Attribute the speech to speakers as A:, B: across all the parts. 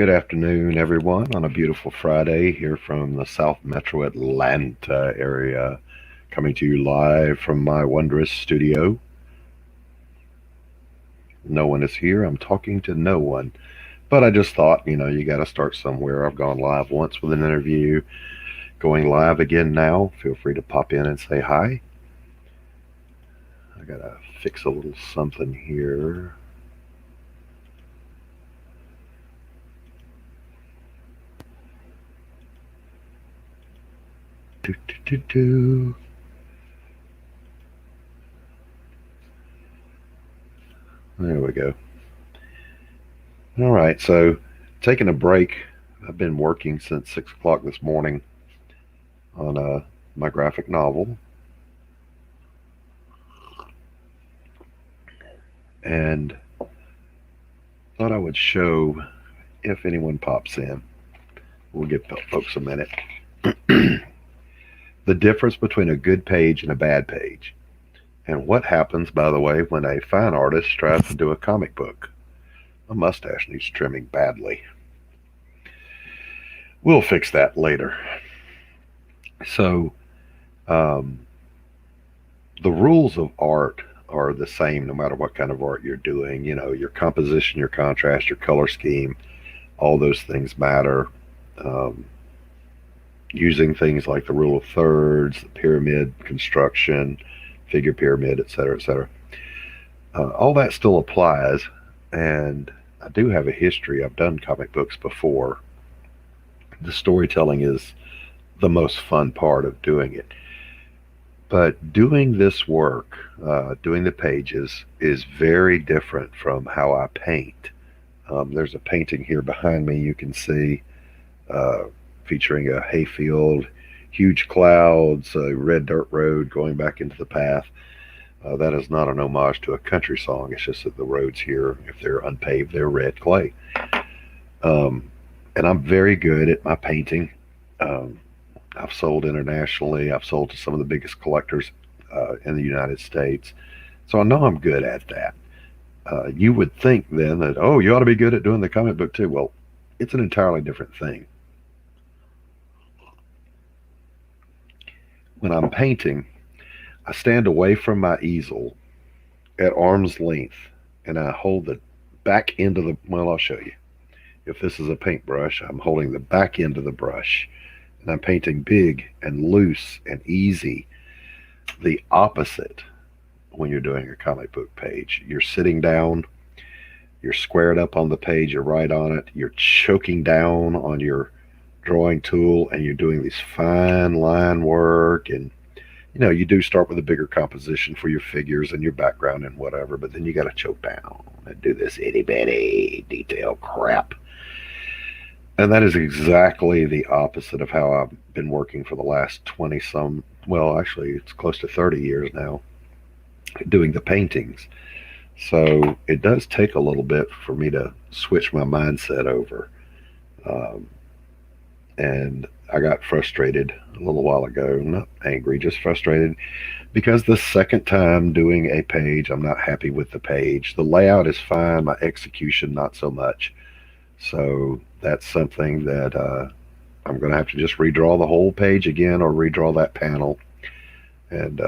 A: Good afternoon, everyone, on a beautiful Friday here from the South Metro Atlanta area, coming to you live from my wondrous studio. No one is here. I'm talking to no one. But I just thought, you got to start somewhere. I've gone live once with an interview, going live again now. Feel free to pop in and say hi. I got to fix a little something here. Do, do, do, do. There we go. All right, so taking a break. I've been working since 6 o'clock this morning on my graphic novel, and thought I would show if anyone pops in. We'll give folks a minute. The difference between a good page and a bad page. And what happens, by the way, when a fine artist tries to do a comic book? My mustache needs trimming badly. We'll fix that later. So, um, the rules of art are the same no matter what kind of art you're doing. Your composition, your contrast, your color scheme, all those things matter. Um, Using things like the rule of thirds, the pyramid construction, figure pyramid, etc., etc. All that still applies, and I do have a history. I've done comic books before. The storytelling is the most fun part of doing it. But doing this work, doing the pages, is very different from how I paint. There's a painting here behind me you can see, featuring a hayfield, huge clouds, a red dirt road going back into the path. That is not an homage to a country song. It's just that the roads here, if they're unpaved, they're red clay. And I'm very good at my painting. Um, I've sold internationally. I've sold to some of the biggest collectors in the United States. So I know I'm good at that. You would think then that, oh, you ought to be good at doing the comic book too. Well, it's an entirely different thing. When I'm painting, I stand away from my easel at arm's length and I hold the back end of the, well, I'll show you. If this is a paintbrush, I'm holding the back end of the brush and I'm painting big and loose and easy. The opposite when you're doing a comic book page. You're sitting down, you're squared up on the page, you're right on it, you're choking down on your drawing tool and you're doing this fine line work, and you do start with a bigger composition for your figures and your background and whatever, but then you got to choke down and do this itty bitty detail crap. And that is exactly the opposite of how I've been working for the last 20 some, well, actually, it's close to 30 years now, doing the paintings. So it does take a little bit for me to switch my mindset over. Um, and I got frustrated a little while ago, not angry, just frustrated, because the second time doing a page, I'm not happy with the page. The layout is fine, my execution, not so much. So that's something that I'm going to have to just redraw the whole page again or redraw that panel and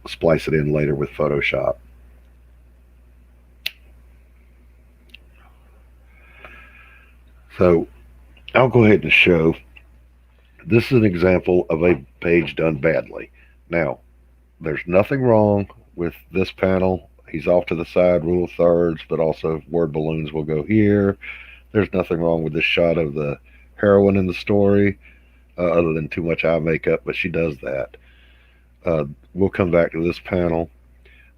A: splice it in later with Photoshop. So I'll go ahead and show. This is an example of a page done badly. Now, there's nothing wrong with this panel. He's off to the side, rule of thirds, but also word balloons will go here. There's nothing wrong with this shot of the heroine in the story, other than too much eye makeup, but she does that. We'll come back to this panel.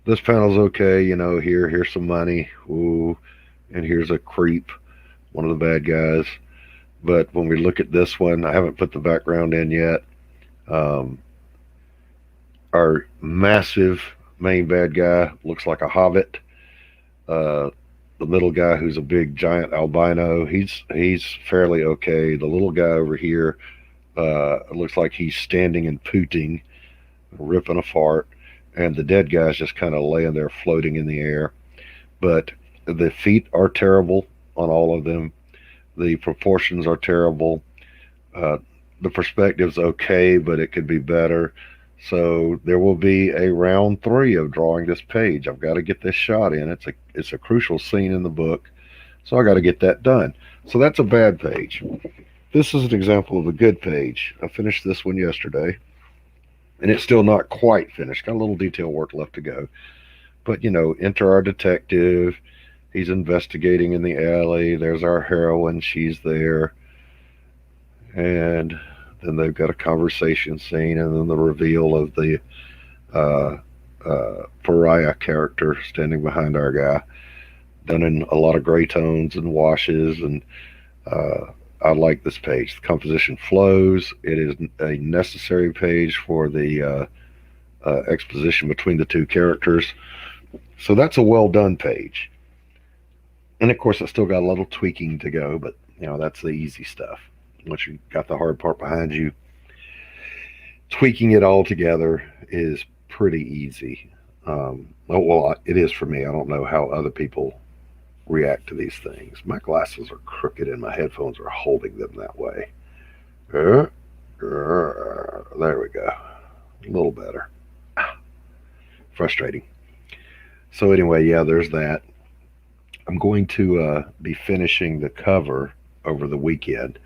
A: This panel's okay, here's some money. Ooh, and here's a creep, one of the bad guys. But when we look at this one, I haven't put the background in yet. Um, our massive main bad guy looks like a hobbit. Uh, the middle guy, who's a big giant albino, he's fairly okay. The little guy over here looks like he's standing and pooting, ripping a fart, and the dead guy's just kind of laying there floating in the air. But the feet are terrible on all of them. The proportions are terrible. Uh, the perspective's okay, but it could be better. So there will be a round three of drawing this page. I've got to get this shot in. It's a crucial scene in the book, so I got to get that done. So that's a bad page. This is an example of a good page. I finished this one yesterday, and it's still not quite finished. Got a little detail work left to go. But enter our detective. He's investigating in the alley. There's our heroine. She's there. And then they've got a conversation scene, and then the reveal of the uh, pariah character standing behind our guy, done in a lot of gray tones and washes. And I like this page. The composition flows. It is a necessary page for the exposition between the two characters. So that's a well done page. And of course, I still got a little tweaking to go, but that's the easy stuff. Once you got the hard part behind you, tweaking it all together is pretty easy. Well, it is for me. I don't know how other people react to these things. My glasses are crooked and my headphones are holding them that way. There we go. A little better. Frustrating. So anyway, yeah, there's that. I'm going to be finishing the cover over the weekend.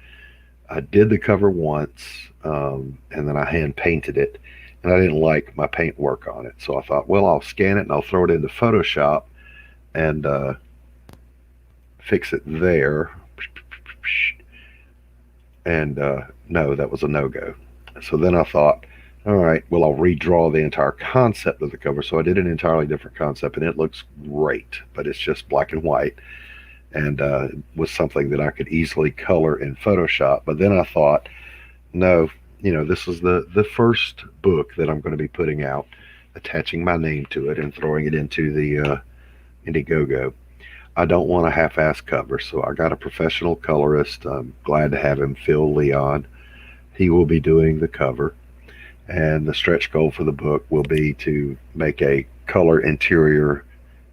A: I did the cover once, and then I hand painted it, and I didn't like my paint work on it. So I thought, well, I'll scan it and I'll throw it into Photoshop and fix it there. And no, that was a no-go. So then I thought, all right, well, I'll redraw the entire concept of the cover. So I did an entirely different concept, and it looks great, but it's just black and white, and was something that I could easily color in Photoshop. But then I thought, no, this is the first book that I'm going to be putting out, attaching my name to it and throwing it into the Indiegogo. I don't want a half-ass cover, so I got a professional colorist. I'm glad to have him, Phil Leon. He will be doing the cover, and the stretch goal for the book will be to make a color interior.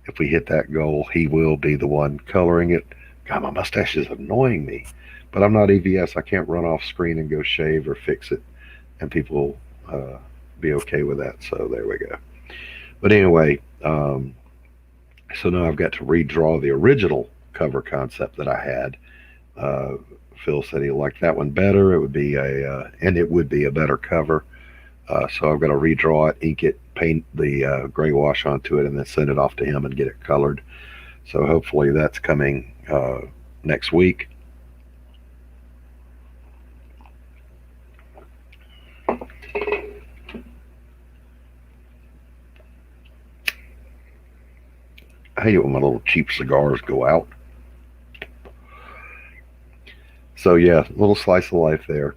A: If we hit that goal, he will be the one coloring it. God, my mustache is annoying me, but I'm not EVS. I can't run off screen and go shave or fix it, and people be okay with that. So there we go. But anyway, so now I've got to redraw the original cover concept that I had. Phil said he liked that one better. It would be a better cover. So I've got to redraw it, ink it, paint the gray wash onto it, and then send it off to him and get it colored. So hopefully that's coming next week. I hate it when my little cheap cigars go out. So yeah, a little slice of life there.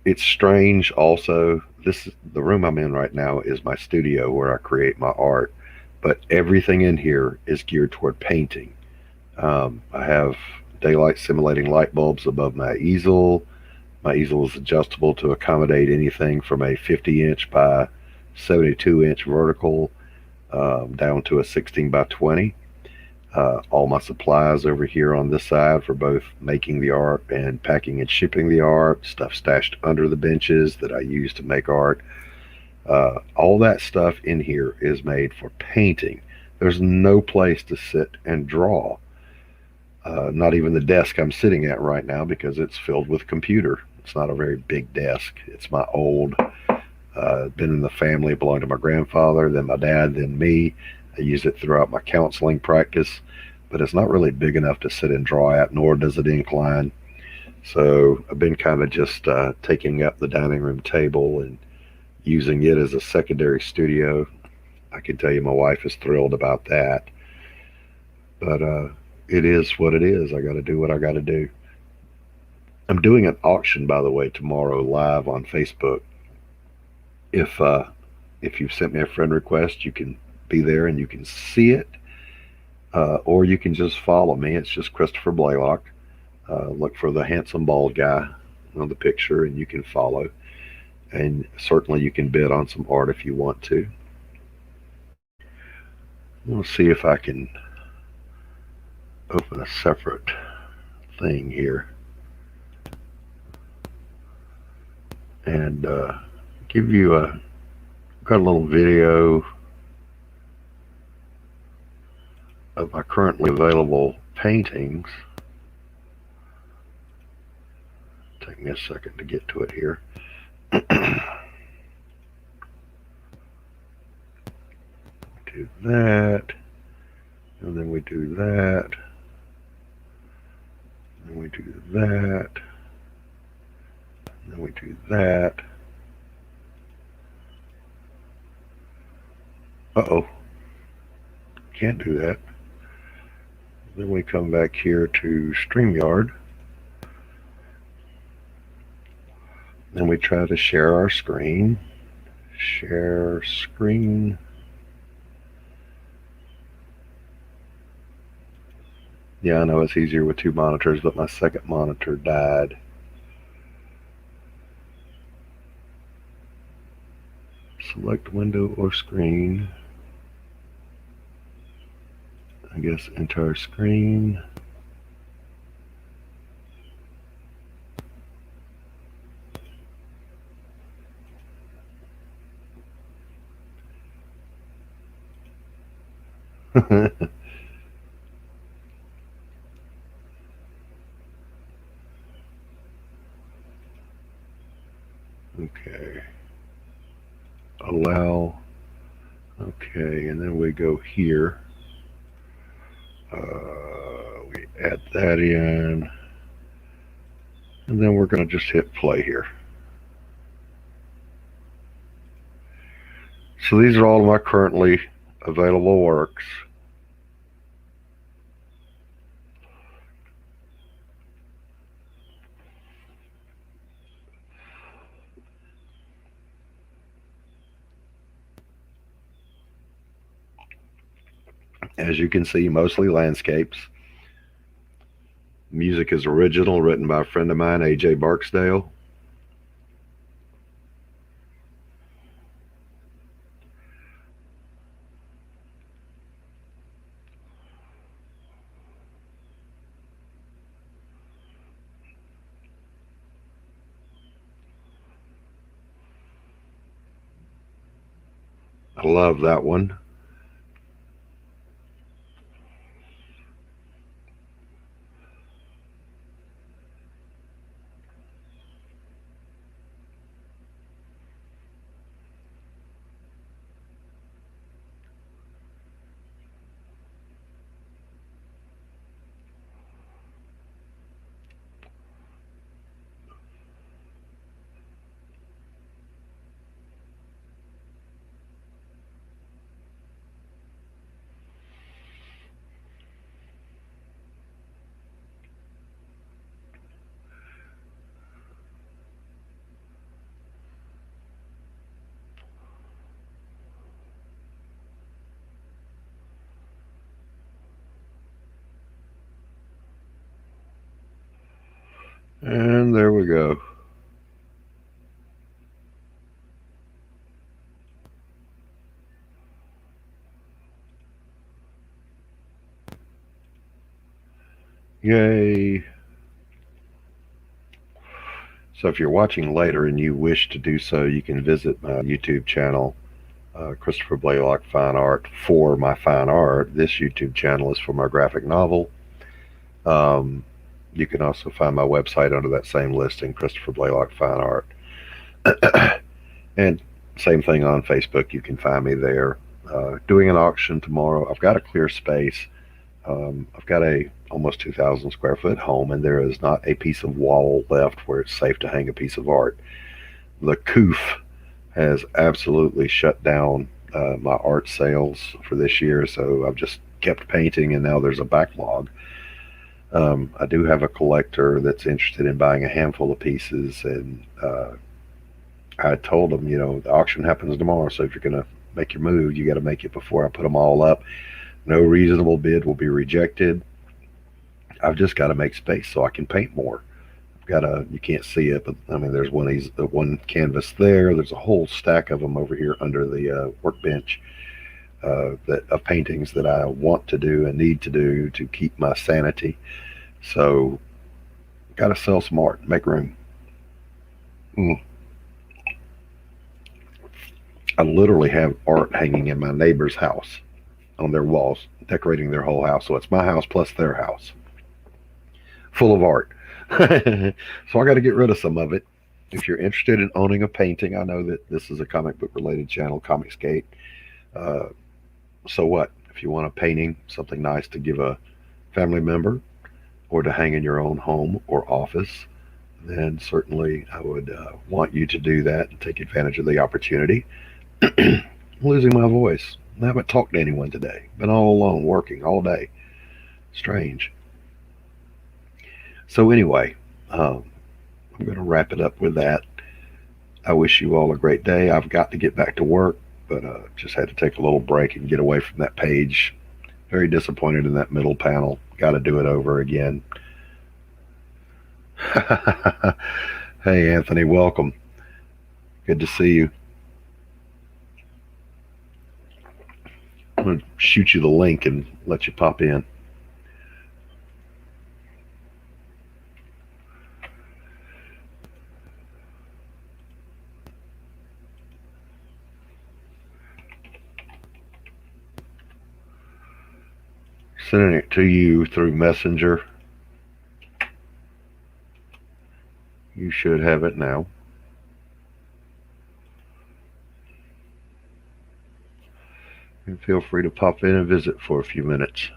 A: It's strange also. The room I'm in right now is my studio where I create my art, but everything in here is geared toward painting. I have daylight simulating light bulbs above my easel. My easel is adjustable to accommodate anything from a 50-inch by 72-inch vertical down to a 16 by 20. All my supplies over here on this side for both making the art and packing and shipping the art, stuff stashed under the benches that I use to make art. All that stuff in here is made for painting. There's no place to sit and draw. Not even the desk I'm sitting at right now, because it's filled with computer. It's not a very big desk. It's my old, been in the family, belonged to my grandfather, then my dad, then me. I use it throughout my counseling practice, but it's not really big enough to sit and draw at, nor does it incline. So I've been kind of just taking up the dining room table and using it as a secondary studio. I can tell you my wife is thrilled about that. But it is what it is. I got to do what I got to do. I'm doing an auction, by the way, tomorrow live on Facebook. If you've sent me a friend request, you can be there and you can see it, or you can just follow me. It's just Christopher Blaylock. Look for the handsome bald guy on the picture, and you can follow. And certainly you can bid on some art if you want to. We'll see if I can open a separate thing here and give you got a little video of my currently available paintings. Take me a second to get to it here. Do that, and then we do that, and we do that, and then we do that. Uh-oh, can't do that. Then we come back here to StreamYard, and we try to share our screen. Share screen. Yeah, I know it's easier with two monitors, but my second monitor died. Select window or screen. I guess entire screen. Okay. Allow. Okay, and then we go here. We add that in. And then we're going to just hit play here. So these are all of my currently available works. As you can see, mostly landscapes. Music is original, written by a friend of mine, AJ Barksdale. I love that one. And there we go. Yay. So if you're watching later and you wish to do so, you can visit my YouTube channel, Christopher Blaylock Fine Art, for my fine art. This YouTube channel is for my graphic novel. You can also find my website under that same listing, Christopher Blaylock Fine Art. And same thing on Facebook. You can find me there. Doing an auction tomorrow. I've got a clear space. I've got a almost 2,000 square foot home, and there is not a piece of wall left where it's safe to hang a piece of art. The coof has absolutely shut down my art sales for this year, so I've just kept painting, and now there's a backlog. I do have a collector that's interested in buying a handful of pieces, and I told him, you know, the auction happens tomorrow, so if you're going to make your move, you got to make it before I put them all up. No reasonable bid will be rejected. I've just got to make space so I can paint more. I've got a, you can't see it, but I mean, there's one canvas there. There's a whole stack of them over here under the workbench of paintings that I want to do and need to do to keep my sanity. So Gotta sell smart, make room. Mm. I literally have art hanging in my neighbor's house on their walls, decorating their whole house. So it's my house plus their house, full of art. So I got to get rid of some of it. If you're interested in owning a painting, I know that this is a comic book related channel, Comicsgate. Uh, so what? If you want a painting, something nice to give a family member or to hang in your own home or office, then certainly I would want you to do that and take advantage of the opportunity. I'm losing my voice. I haven't talked to anyone today. Been all alone, working all day. Strange. So anyway, I'm going to wrap it up with that. I wish you all a great day. I've got to get back to work, but just had to take a little break and get away from that page. Very disappointed in that middle panel. Got to do it over again. Hey, Anthony, welcome. Good to see you. I'm going to shoot you the link and let you pop in. Sending it to you through Messenger. You should have it now. And feel free to pop in and visit for a few minutes.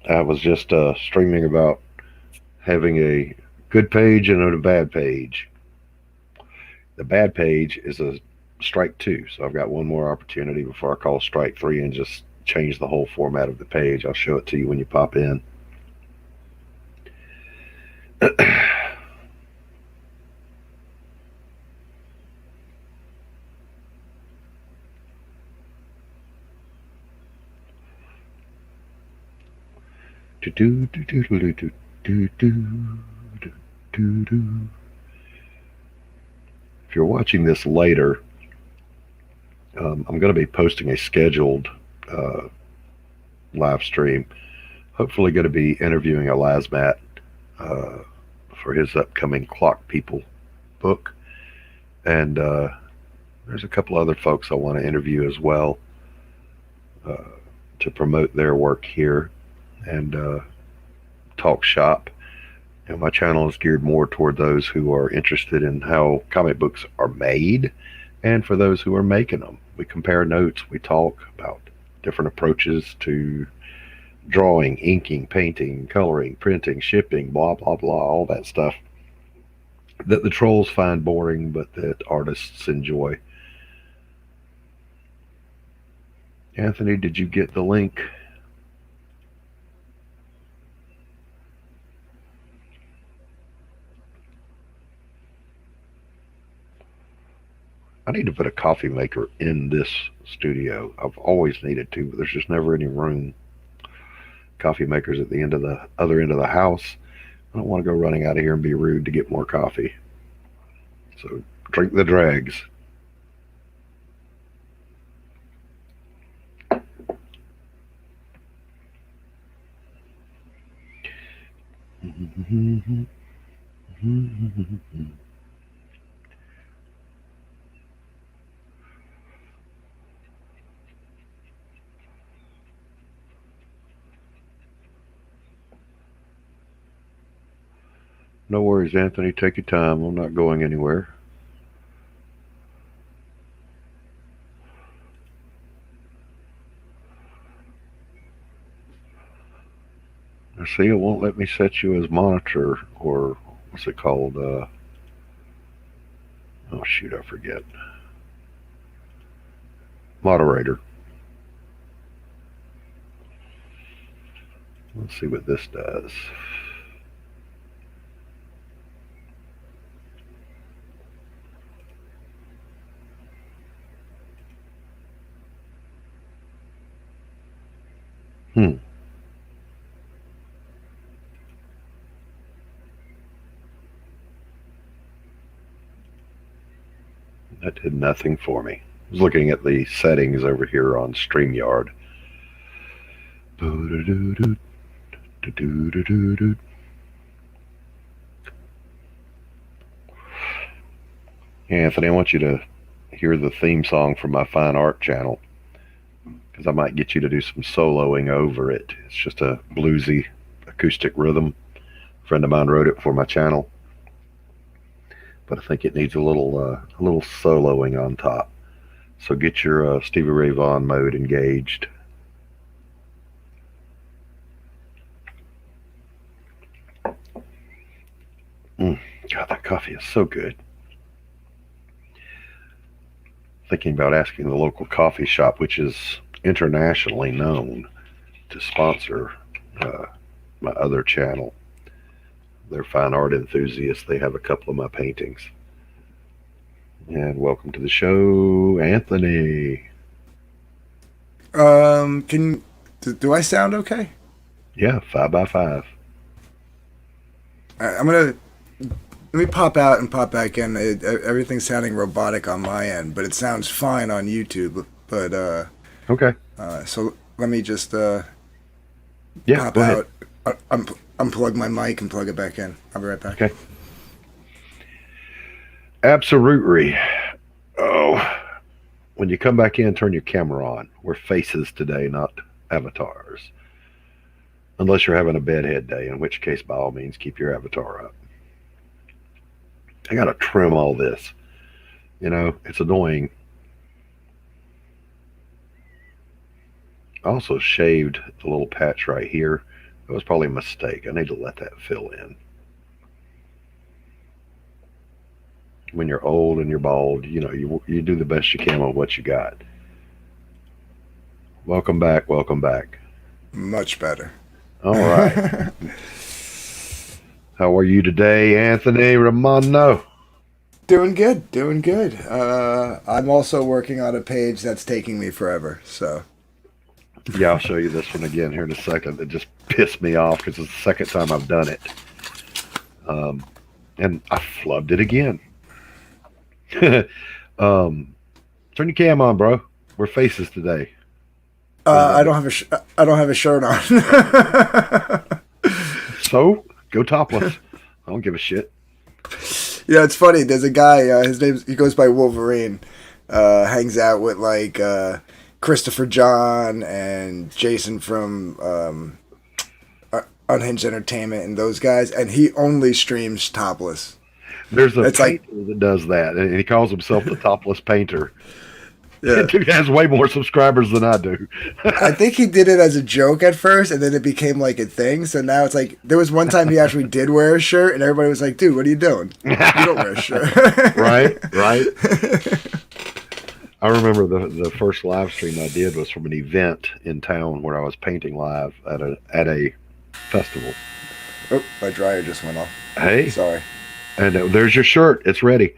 A: I was just streaming about having a good page and a bad page. The bad page is a strike 2, so I've got one more opportunity before I call strike 3 and just change the whole format of the page. I'll show it to you when you pop in. If you're watching this later, I'm going to be posting a scheduled live stream. Hopefully going to be interviewing a Lasmat for his upcoming Clock People book. And there's a couple other folks I want to interview as well to promote their work here and talk shop. And my channel is geared more toward those who are interested in how comic books are made and for those who are making them. We compare notes, we talk about different approaches to drawing, inking, painting, coloring, printing, shipping, blah, blah, blah, all that stuff that the trolls find boring but that artists enjoy. Anthony, did you get the link? I need to put a coffee maker in this studio. I've always needed to, but there's just never any room. Coffee makers at the other end of the house. I don't want to go running out of here and be rude to get more coffee. So drink the dregs. No worries, Anthony. Take your time. I'm not going anywhere. I see it won't let me set you as monitor or what's it called? Oh, shoot, I forget. Moderator. Let's see what this does. That did nothing for me. I was looking at the settings over here on StreamYard. Anthony, I want you to hear the theme song from my fine art channel because I might get you to do some soloing over it. It's just a bluesy acoustic rhythm. A friend of mine wrote it for my channel, but I think it needs a little soloing on top. So get your Stevie Ray Vaughan mode engaged. God, that coffee is so good. Thinking about asking the local coffee shop, which is internationally known, to sponsor my other channel. They're fine art enthusiasts. They have a couple of my paintings. And welcome to the show, Anthony.
B: Do I sound okay?
A: Yeah, 5x5.
B: I'm gonna let me pop out and pop back in. Everything's sounding robotic on my end, but it sounds fine on YouTube. But
A: Okay.
B: so let me just
A: Yeah,
B: pop
A: go ahead.
B: out, unplug my mic, and plug it back in. I'll be right back.
A: Okay. Absolutely. Oh, when you come back in, turn your camera on. We're faces today, not avatars. Unless you're having a bedhead day, in which case, by all means, keep your avatar up. I got to trim all this. It's annoying. I also shaved the little patch right here. That was probably a mistake. I need to let that fill in. When you're old and you're bald, you do the best you can with what you got. Welcome back. Welcome back.
B: Much better.
A: All right. How are you today, Anthony Romano?
B: Doing good, doing good. I'm also working on a page that's taking me forever. So
A: Yeah, I'll show you this one again here in a second. It just pissed me off because it's the second time I've done it. And I flubbed it again. Turn your cam on, bro. We're faces today.
B: I don't have I don't have a shirt on.
A: So go topless. I don't give a shit.
B: Yeah, it's funny. There's a guy. He goes by Wolverine. Hangs out with like Christopher John and Jason from Unhinged Entertainment and those guys, and he only streams topless.
A: There's a
B: It's like,
A: painter that does that, and he calls himself the topless painter.
B: yeah.
A: That dude has way more subscribers than I do.
B: I think he did it as a joke at first, and then it became like a thing. So now it's like there was one time he actually did wear a shirt, and everybody was like, "Dude, what are you doing? You don't wear a shirt."
A: Right, right. I remember the first live stream I did was from an event in town where I was painting live at a festival.
B: Oh, my dryer just went off.
A: Hey,
B: Sorry.
A: and there's your shirt. It's ready.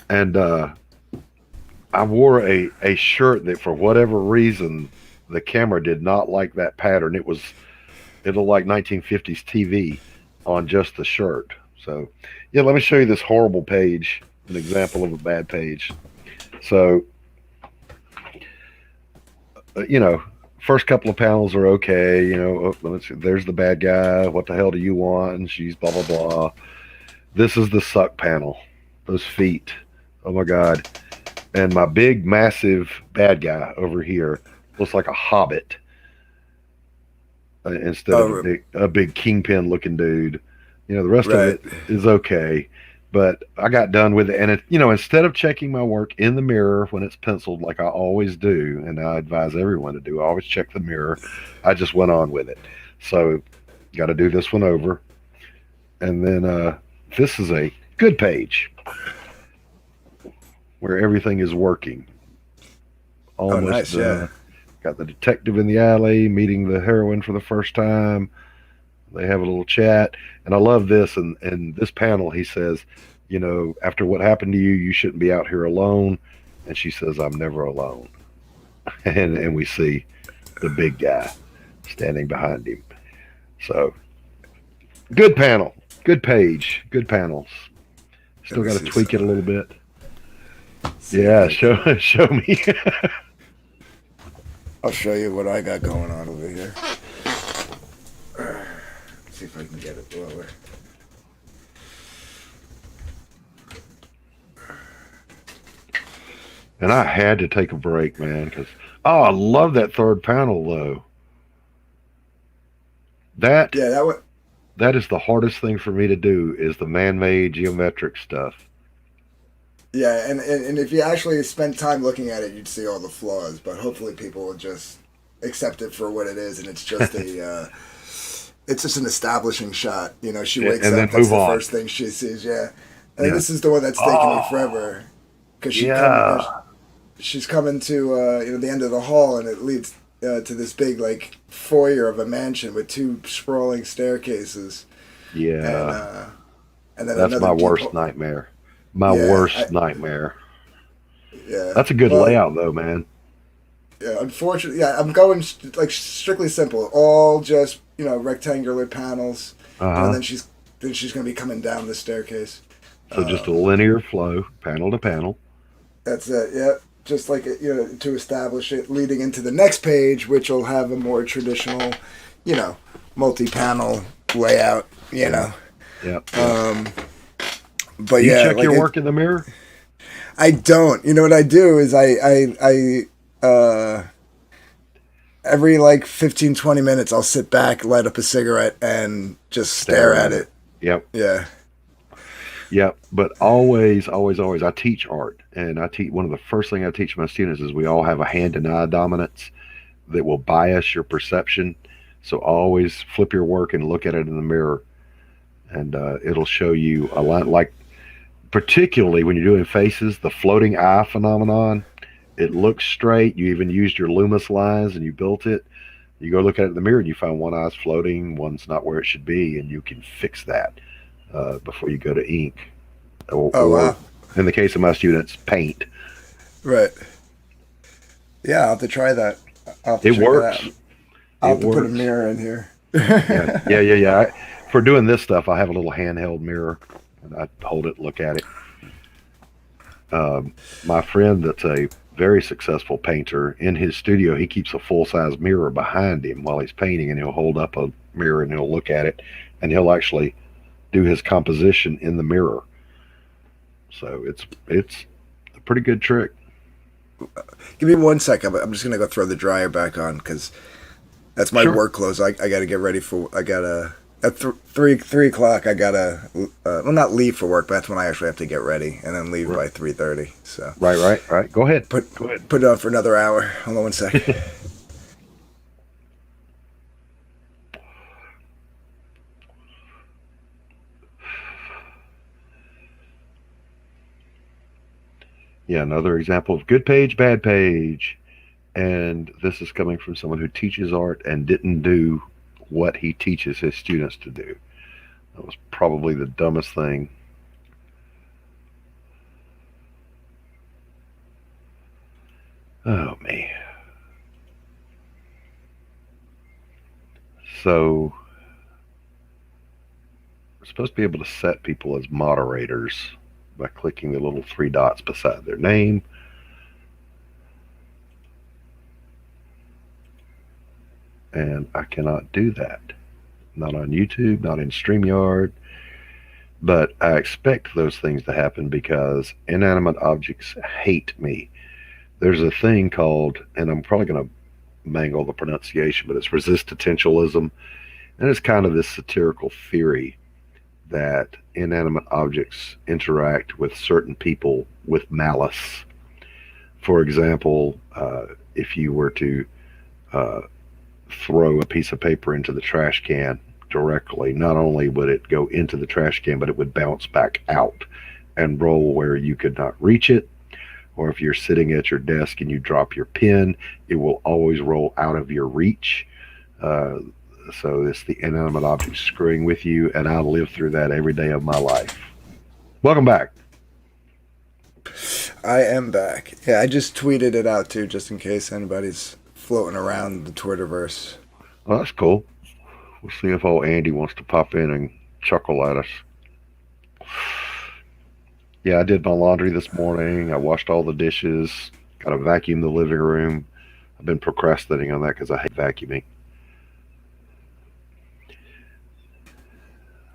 A: And I wore a shirt that for whatever reason the camera did not like that pattern. It looked like 1950s TV on just the shirt. So yeah, let me show you this horrible page, an example of a bad page. So first couple of panels are okay. There's the bad guy. What the hell do you want? And she's blah blah blah. This is the suck panel. Those feet. Oh my god. And my big, massive bad guy over here looks like a hobbit instead of a big kingpin looking dude. The rest of it is okay. But I got done with it. And, instead of checking my work in the mirror when it's penciled like I always do, and I advise everyone to do, I always check the mirror, I just went on with it. So got to do this one over. And then this is a good page where everything is working. Almost,
B: oh, nice, yeah.
A: Got the detective in the alley meeting the heroine for the first time. They have a little chat, and I love this. And this panel, he says, after what happened to you, you shouldn't be out here alone. And she says, I'm never alone. And we see the big guy standing behind him. So, good panel, good page, good panels. Still got to tweak it a little bit. Yeah, show me.
B: I'll show you what I got going on over here. Let's see if I can get it lower.
A: And I had to take a break, man, because oh, I love that third panel though. That
B: Yeah, that was.
A: that is the hardest thing for me to do is the man-made geometric stuff.
B: Yeah, and if you actually spent time looking at it, you'd see all the flaws. But hopefully, people will just accept it for what it is, and it's just an establishing shot. You know, she wakes
A: And then
B: up. That's
A: move
B: the
A: on.
B: first thing she sees. Yeah, and
A: Yeah.
B: this is the one that's taken me
A: Oh,
B: forever because
A: yeah.
B: she's coming to the end of the hall, and it leads to this big like foyer of a mansion with two sprawling staircases, and
A: Yeah.
B: uh, and then
A: That's
B: another
A: my
B: deep.
A: worst nightmare. My
B: Yeah,
A: worst nightmare.
B: yeah.
A: That's a good
B: Well,
A: layout though, man.
B: yeah, unfortunately, yeah, I'm going like strictly simple, all just rectangular panels, and
A: Uh-huh.
B: then she's gonna be coming down the staircase.
A: So just a
B: Um,
A: linear flow, panel to panel.
B: that's it. Yeah, just like to establish it, leading into the next page, which will have a more traditional, you know, multi-panel layout.
A: Yeah. Yep. Yep.
B: Um, but
A: Do you
B: yeah,
A: check
B: like
A: your work in the mirror?
B: I don't. You know what I do is every like 15, 20 minutes I'll sit back, light up a cigarette, and just stare
A: Stare
B: at
A: at it.
B: it.
A: Yep.
B: Yeah.
A: Yep. But always, always, always, I teach art, and I teach one of the first thing I teach my students is we all have a hand and eye dominance that will bias your perception. So always flip your work and look at it in the mirror, and it'll show you a lot. Like particularly when you're doing faces, the floating eye phenomenon. It looks straight. You even used your Loomis lines and you built it. You go look at it in the mirror and you find one eye's floating, one's not where it should be, and you can fix that before you go to ink.
B: Oh
A: Or
B: wow.
A: in the case of my students, paint.
B: Right. Yeah, I'll have to try that. I'll have to
A: It
B: check that
A: works.
B: out. I'll
A: It
B: have to put a
A: works.
B: mirror in here.
A: Yeah, yeah, yeah, yeah. For doing this stuff, I have a little handheld mirror, and I hold it, look at it. My friend, that's a very successful painter, in his studio, he keeps a full size mirror behind him while he's painting, and he'll hold up a mirror and he'll look at it, and he'll actually do his composition in the mirror. So it's a pretty good trick.
B: Give me 1 second. I'm just gonna go throw the dryer back on because that's my
A: Sure.
B: work clothes. I got to get ready for. I gotta at 3 o'clock. I gotta well not leave for work, but that's when I actually have to get ready and then leave
A: R-
B: by 3:30. So
A: Right, right, right. Go ahead.
B: put
A: Go ahead.
B: put it on for another hour. Hold on 1 sec.
A: Yeah, another example of good page, bad page. And this is coming from someone who teaches art and didn't do what he teaches his students to do. That was probably the dumbest thing. Oh, man. So, we're supposed to be able to set people as moderators by clicking the little three dots beside their name. And I cannot do that. Not on YouTube, not in StreamYard. But I expect those things to happen because inanimate objects hate me. There's a thing called, and I'm probably going to mangle the pronunciation, but it's resistentialism. And it's kind of this satirical theory that inanimate objects interact with certain people with malice. For example, if you were to uh, throw a piece of paper into the trash can directly, not only would it go into the trash can, but it would bounce back out and roll where you could not reach it. Or if you're sitting at your desk and you drop your pen, it will always roll out of your reach. Uh, so it's the inanimate object screwing with you, and I live through that every day of my life. Welcome back.
B: I am back. Yeah, I just tweeted it out too, just in case anybody's floating around the Twitterverse.
A: Well, that's cool. We'll see if old Andy wants to pop in and chuckle at us. Yeah, I did my laundry this morning. I washed all the dishes. Got to vacuum the living room. I've been procrastinating on that because I hate vacuuming.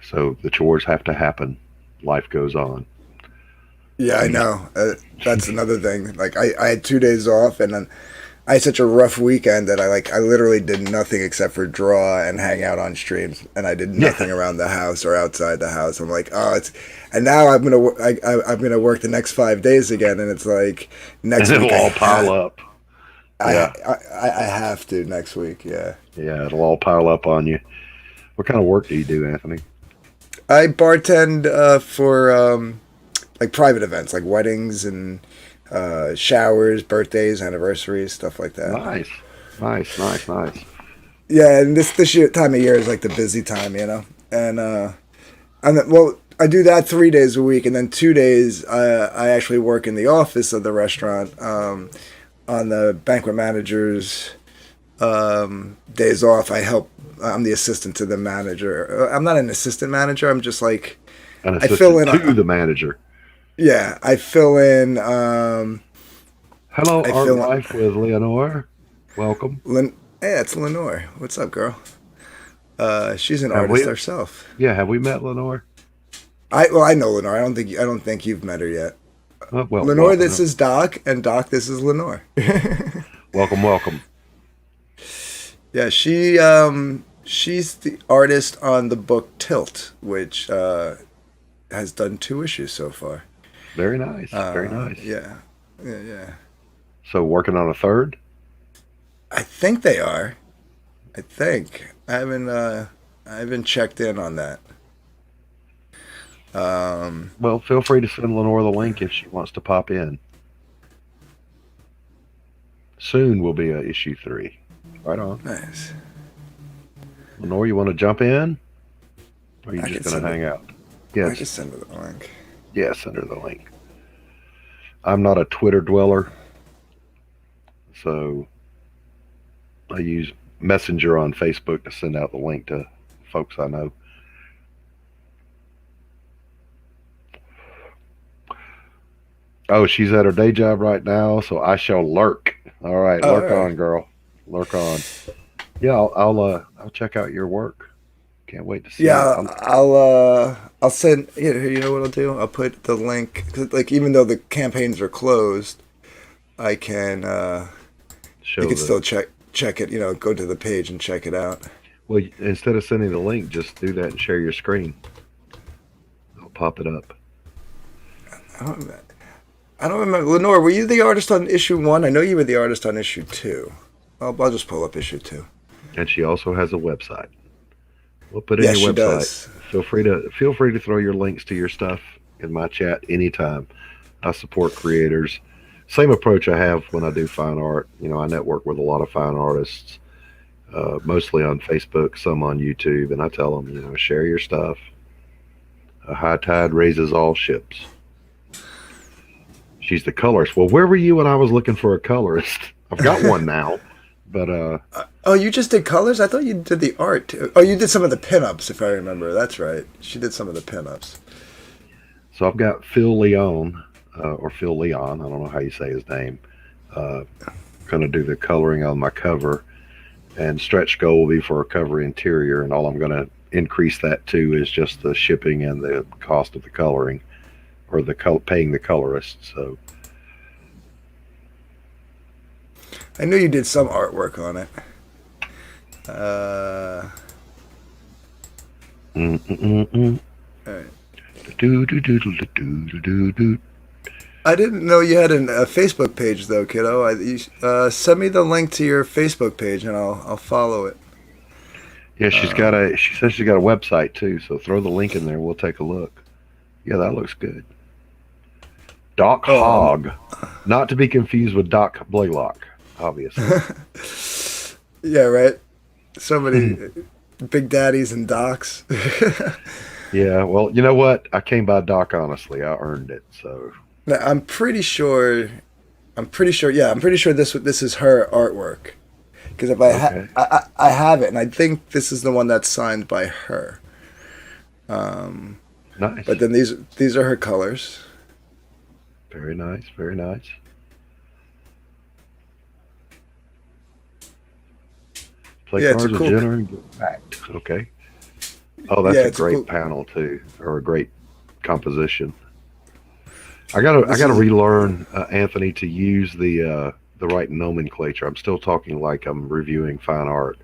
A: So the chores have to happen. Life goes on.
B: Yeah, I know. That's another thing. Like I had 2 days off, and then I had such a rough weekend that I literally did nothing except for draw and hang out on streams, and I did
A: Yeah,
B: nothing around the house or outside the house. I'm like, oh, it's, and now I'm gonna work the next 5 days again, and it's like
A: and
B: next
A: it'll
B: week
A: all pile up. Yeah,
B: I have to next week. Yeah,
A: yeah, it'll all pile up on you. What kind of work do you do, Anthony?
B: I bartend for like private events, like weddings and showers, birthdays, anniversaries, stuff like that.
A: Nice, nice, nice, nice.
B: Yeah, and this year time of year is like the busy time, and well, I do that 3 days a week, and then 2 days I actually work in the office of the restaurant on the banquet manager's days off. I help. I'm the assistant to the manager. I'm not an assistant manager. I'm just like
A: An
B: I fill
A: assistant
B: in.
A: to the manager.
B: Yeah, I fill in.
A: Hello,
B: I
A: Art
B: fill.
A: Life with Leonore. Welcome.
B: Hey, it's Lenore. What's up, girl? She's an
A: Have
B: artist
A: we?
B: herself.
A: Yeah, have we met Lenore?
B: I know Lenore. I don't think you've met her yet.
A: Well,
B: Lenore, this
A: welcome,
B: is Doc, and Doc, this is Lenore.
A: welcome, welcome.
B: Yeah, she's the artist on the book Tilt, which has done 2 issues so far.
A: Very nice, very nice.
B: Yeah, yeah.
A: So working on a third?
B: I think they are. I think I haven't checked in on that.
A: Well, feel free to send Lenore the link if she wants to pop in. Soon will be a issue 3. Right on.
B: Nice.
A: Lenore, you want to jump in? Or are you
B: I
A: just
B: can
A: going to
B: send
A: hang
B: it.
A: out? Yeah,
B: I can send her the link.
A: yeah, send her the link. I'm not a Twitter dweller, so I use Messenger on Facebook to send out the link to folks I know. Oh, she's at her day job right now, so I shall lurk. All right,
B: Oh, all
A: lurk
B: right.
A: on, girl. Lurk on. Yeah, I'll check out your work. Can't wait to see it.
B: Yeah, I'll send. You know what I'll do? I'll put the link. 'Cause, like, even though the campaigns are closed, I can. You
A: Show
B: can
A: the
B: still check it. Go to the page and check it out.
A: well. Instead of sending the link, just do that and share your screen. I'll pop it up.
B: I don't. I don't remember. Lenore, were you the artist on issue 1? I know you were the artist on issue 2. I'll just pull up issue 2.
A: And she also has a website. We'll put in
B: Yes,
A: your
B: she
A: website.
B: does.
A: Feel free to throw your links to your stuff in my chat anytime. I support creators. Same approach I have when I do fine art. I network with a lot of fine artists, mostly on Facebook, some on YouTube, and I tell them, share your stuff. A high tide raises all ships. She's the colorist. Well, where were you when I was looking for a colorist? I've got one now, but
B: Oh, you just did colors? I thought you did the art too. Oh, you did some of the pinups, if I remember. That's right. She did some of the pinups.
A: so I've got Phil Leon, or Phil Leon. I don't know how you say his name. Uh, going to do the coloring on my cover, and stretch goal will be for a cover interior, and all I'm going to increase that to is just the shipping and the cost of the coloring, or paying the colorist. So
B: I knew you did some artwork on it. Uh,
A: mm, mm, mm, mm.
B: all right.
A: Do, do, do, do, do, do, do, do.
B: I didn't know you had a Facebook page though, kiddo. Send me the link to your Facebook page and I'll follow it.
A: Yeah, she says she's got a website too, so throw the link in there, we'll take a look. Yeah, that looks good. Doc
B: Oh,
A: Hogg, not to be confused with Doc Blaylock, obviously.
B: yeah, right. So many big daddies and docs.
A: Yeah, well, you know what? I came by Doc honestly. I earned it. So
B: Now, I'm pretty sure. I'm pretty sure. Yeah, I'm pretty sure this is her artwork. Because if
A: okay,
B: I have it, and I think this is the one that's signed by her.
A: nice,
B: But then these are her colors.
A: very nice, very nice. Play
B: Yeah, it's a
A: cards with
B: cool.
A: Jenner and get backed. Okay. Oh,
B: Yeah,
A: that's a
B: it's a
A: great
B: cool.
A: panel too, or a great composition. I
B: This
A: gotta
B: is
A: relearn, Anthony, to use the right nomenclature. I'm still talking like I'm reviewing fine art.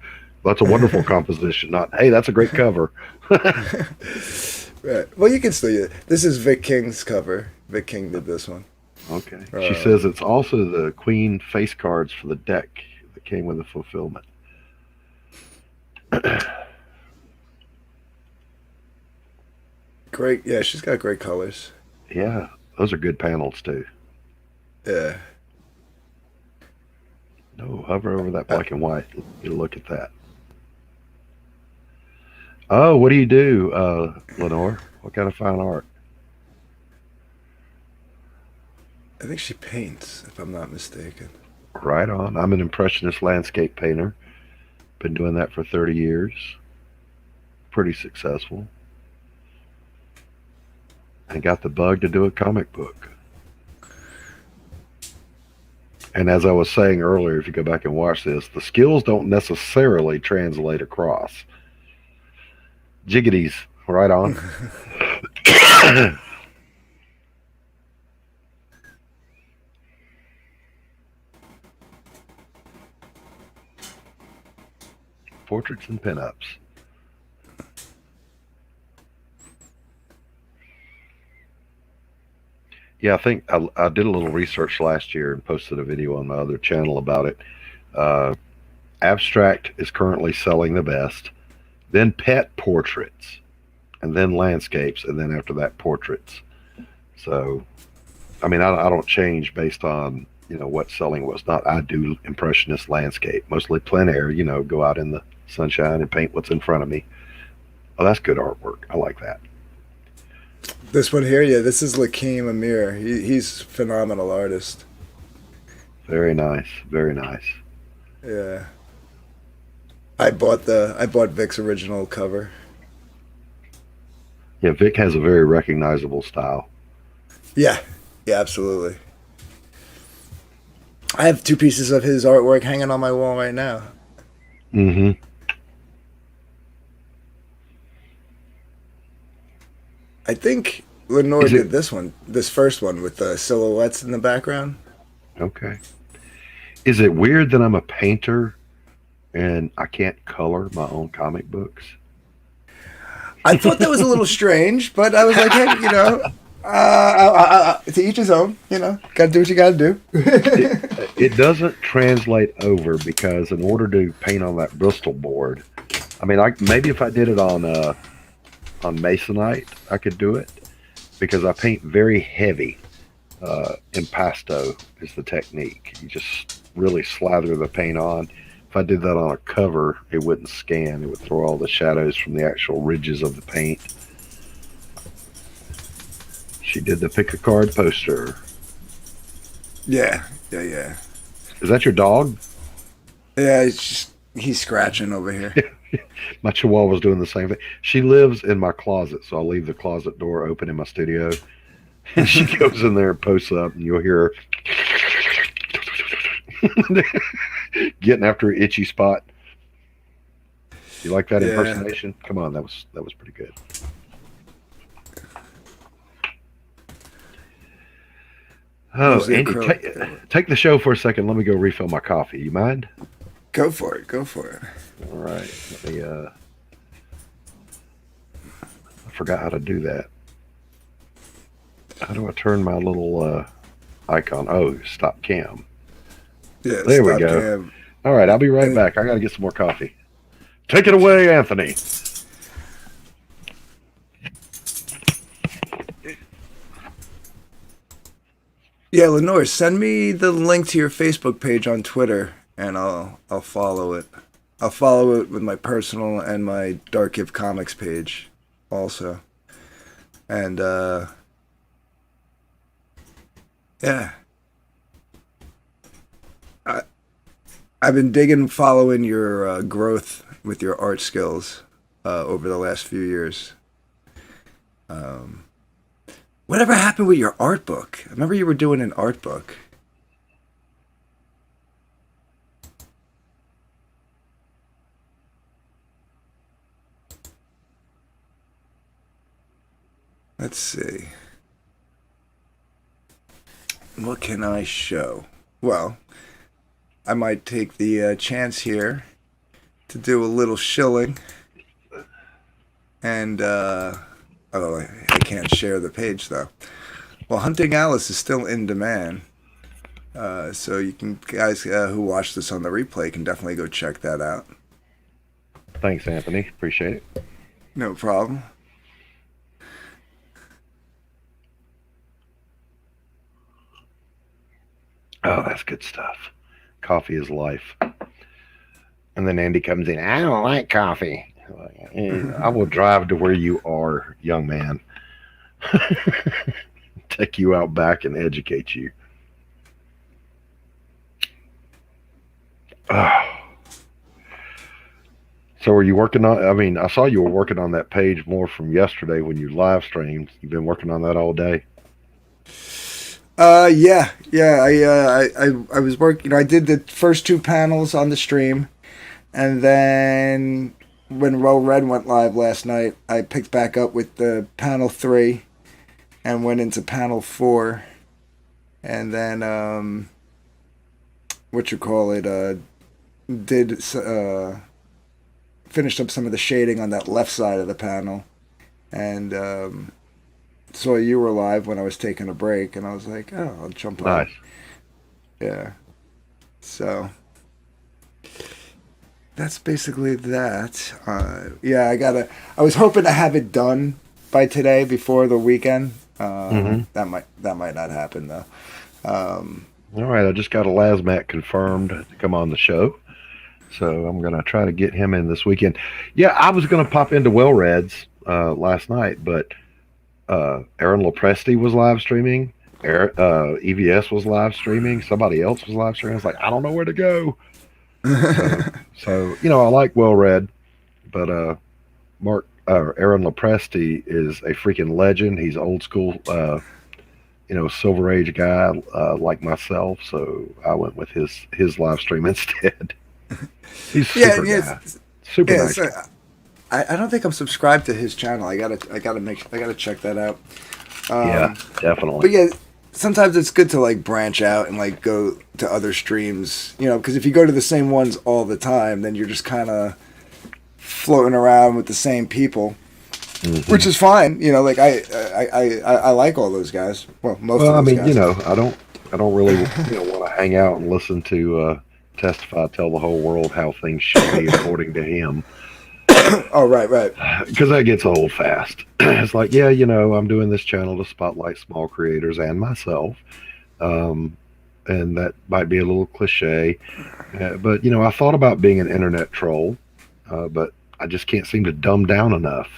A: That's a wonderful composition. Not, hey, that's a great cover.
B: right. Well, you can still use it. This is Vic King's cover. Vic King did this one.
A: Okay. She says
B: Um,
A: it's also the queen face cards for the deck that came with the fulfillment.
B: Great. Yeah, she's got great colors.
A: Yeah, those are good panels too.
B: Yeah.
A: No, hover over that
B: Uh,
A: black and white. You look at that. Oh, what do you do, Lenore? What kind of fine art?
B: I think she paints, if I'm not mistaken.
A: Right on. I'm an impressionist landscape painter. Been doing that for 30 years. Pretty successful. And got the bug to do a comic book. And as I was saying earlier, if you go back and watch this, the skills don't necessarily translate across. Jiggities, right on. Portraits and pinups. Yeah, I think I did a little research last year and posted a video on my other channel about it. Uh, Abstract is currently selling the best, then pet portraits, and then landscapes, and then after that, portraits. So, I mean, I don't change based on what's selling, what's not. I do impressionist landscape, mostly plein air. Go out in the sunshine and paint what's in front of me. Oh, that's good artwork. I like that.
B: This one here, yeah, this is Lakeem Amir. He's a phenomenal artist.
A: Very nice. Very nice.
B: Yeah. I bought Vic's original cover.
A: Yeah, Vic has a very recognizable style.
B: Yeah. Yeah, absolutely. I have two pieces of his artwork hanging on my wall right now.
A: Mm-hmm.
B: I think Lenore
A: Is it
B: did this one, this first one with the silhouettes in the background.
A: okay? Is it weird that I'm a painter and I can't color my own comic books?
B: I thought that was a little strange, but I was like, hey, to each his own. Gotta do what you gotta do.
A: It it doesn't translate over because in order to paint on that Bristol board, I mean, maybe if I did it on masonite, I could do it because I paint very heavy. Impasto is the technique. You just really slather the paint on. If I did that on a cover, it wouldn't scan. It would throw all the shadows from the actual ridges of the paint. She did the pick a card poster.
B: Yeah, yeah, yeah.
A: Is that your dog?
B: Yeah, he's scratching over here.
A: My chihuahua's doing the same thing. She lives in my closet, so I'll leave the closet door open in my studio. And she goes in there and posts up, and you'll hear her getting after her itchy spot. You like that
B: Yeah.
A: impersonation? Come on, that was pretty good. Oh,
B: There's the
A: Andy,
B: acrylic.
A: take the show for a second. Let me go refill my coffee. You mind?
B: Go for it. Go for it.
A: All right. Let me. I forgot how to do that. How do I turn my little icon? Oh, stop cam.
B: Yeah,
A: There we
B: stop
A: go.
B: cam.
A: All right, I'll be right
B: And
A: back. I got to get some more coffee. Take it away, Anthony.
B: yeah, Lenore, send me the link to your Facebook page on Twitter, and I'll follow it. I'll follow it with my personal and my Dark If Comics page, also. And yeah, I I've been digging following your growth with your art skills over the last few years. Um, Whatever happened with your art book? I remember you were doing an art book. Let's see. What can I show? Well, I might take the chance here to do a little shilling. And, oh, I can't share the page though. Well, Hunting Alice is still in demand. So you can, guys who watch this on the replay can definitely go check that out.
A: Thanks, Anthony. Appreciate it.
B: No problem.
A: Oh, that's good stuff. Coffee is life. And then Andy comes in. I don't like coffee. I will drive to where you are, young man. Take you out back and educate you. Oh. So are you working on, I mean, I saw you were working on that page more from yesterday when you live streamed. You've been working on that all day?
B: Yeah. I was working, I did the first 2 panels on the stream. And then when Row Red went live last night, I picked back up with the panel 3 and went into panel 4. And then, did, finished up some of the shading on that left side of the panel. And, saw you were live when I was taking a break, and I was like, oh, I'll jump on.
A: Nice.
B: Yeah. So that's basically that. Yeah, I was hoping to have it done by today before the weekend. That might not happen though.
A: All right, I just got a Lasmat confirmed to come on the show, so I'm gonna try to get him in this weekend. Yeah, I was gonna pop into Well Reds last night, but Aaron Lopresti was live streaming. EVS was live streaming. Somebody else was live streaming. I was like, I don't know where to go. So I like Well Read, but Aaron Lopresti is a freaking legend. He's old school, Silver Age guy like myself. So I went with his live stream instead. He's super guy. Super nice.
B: So I don't think I'm subscribed to his channel. I gotta check that out.
A: Yeah, definitely.
B: But yeah, sometimes it's good to like branch out and like go to other streams, because if you go to the same ones all the time, then you're just kind of floating around with the same people, which is fine. Like I like all those guys. Well, most of those guys.
A: I don't really want to hang out and listen to Testify, tell the whole world how things should be according to him.
B: Oh, right.
A: Because that gets old fast. It's like, I'm doing this channel to spotlight small creators and myself. And that might be a little cliche. But, I thought about being an internet troll, but I just can't seem to dumb down enough.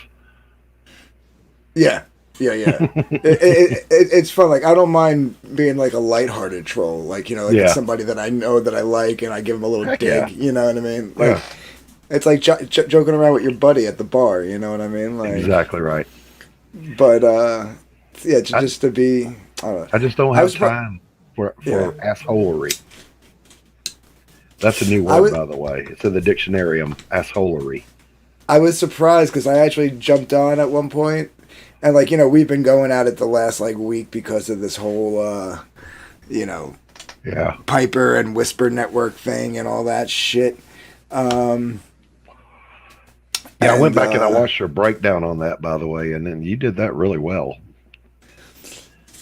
B: Yeah. It's fun. Like, I don't mind being like a lighthearted troll. Like, somebody that I know that I like, and I give them a little dig. Yeah. You know what I mean? Like, yeah. It's like joking around with your buddy at the bar, you know what I mean? Like,
A: exactly right.
B: But just to be, I don't know.
A: I just don't have time for assholery. That's a new word, by the way. It's in the dictionarium, assholery.
B: I was surprised because I actually jumped on at one point, and we've been going at it the last week because of this whole, Piper and Whisper Network thing and all that shit.
A: I went back and I watched your breakdown on that, by the way, and then you did that really well.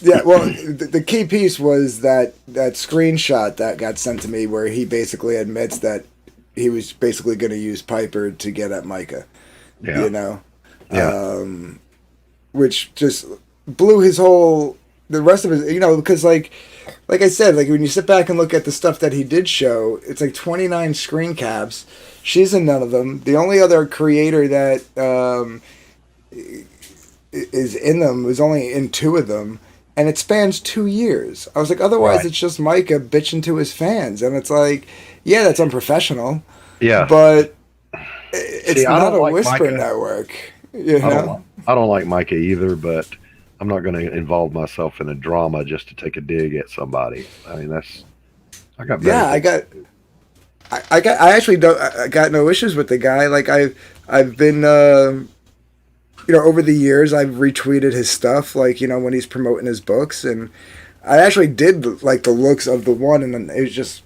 B: Yeah, well, the key piece was that screenshot that got sent to me where he basically admits that he was basically going to use Piper to get at Micah. Yeah. Which just blew his whole, the rest of his, because like I said, when you sit back and look at the stuff that he did show, it's 29 screen caps. She's in none of them. The only other creator that is in them was only in 2 of them, and it spans 2 years. I was like, otherwise it's just Micah bitching to his fans, and it's like, yeah, that's unprofessional. Yeah, but it's not a Whisper Network.
A: I don't like Micah either, but I'm not going to involve myself in a drama just to take a dig at somebody. I mean, I got no issues with the guy. Like I've been, over the years I've retweeted his stuff, when he's promoting his books, and
B: I actually did like the looks of the one, and then it was just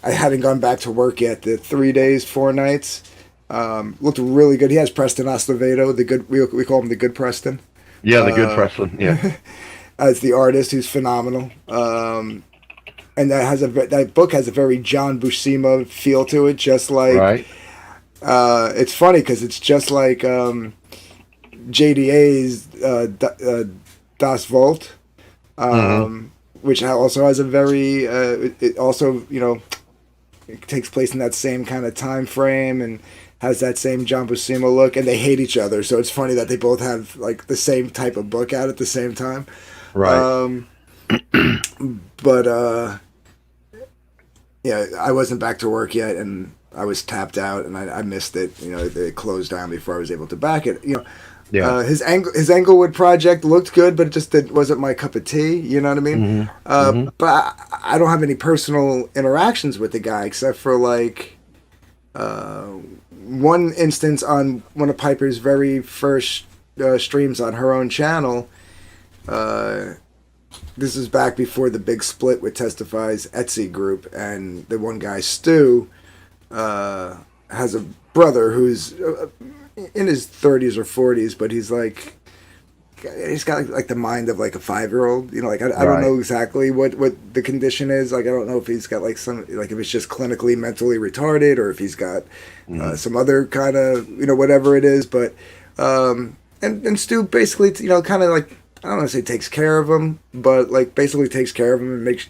B: I hadn't gone back to work yet. The 3 days, 4 nights looked really good. He has Preston Ostovedo, the good we call him the good Preston.
A: Yeah, the good Preston. Yeah,
B: As the artist, who's phenomenal. And that book has a very John Buscema feel to it, just like
A: right.
B: it's funny because it's just like JDA's Das Volt, which also has a very it also it takes place in that same kind of time frame and has that same John Buscema look, and they hate each other, so it's funny that they both have like the same type of book out at the same time.
A: Right.
B: But yeah, I wasn't back to work yet, and I was tapped out, and I missed it. They closed down before I was able to back it.
A: Yeah.
B: His Englewood project looked good, but it wasn't my cup of tea. You know what I mean? But I don't have any personal interactions with the guy except for like one instance on one of Piper's very first streams on her own channel. This is back before the big split with Testify's Etsy group, and the one guy, Stu, has a brother who's in his 30s or 40s, but he's got like the mind of like a 5-year-old. I don't know exactly what the condition is. Like I don't know if he's got like if it's just clinically mentally retarded or if he's got some other kind of whatever it is. But and Stu basically kind of like, I don't want to say takes care of him, but like basically takes care of him and makes,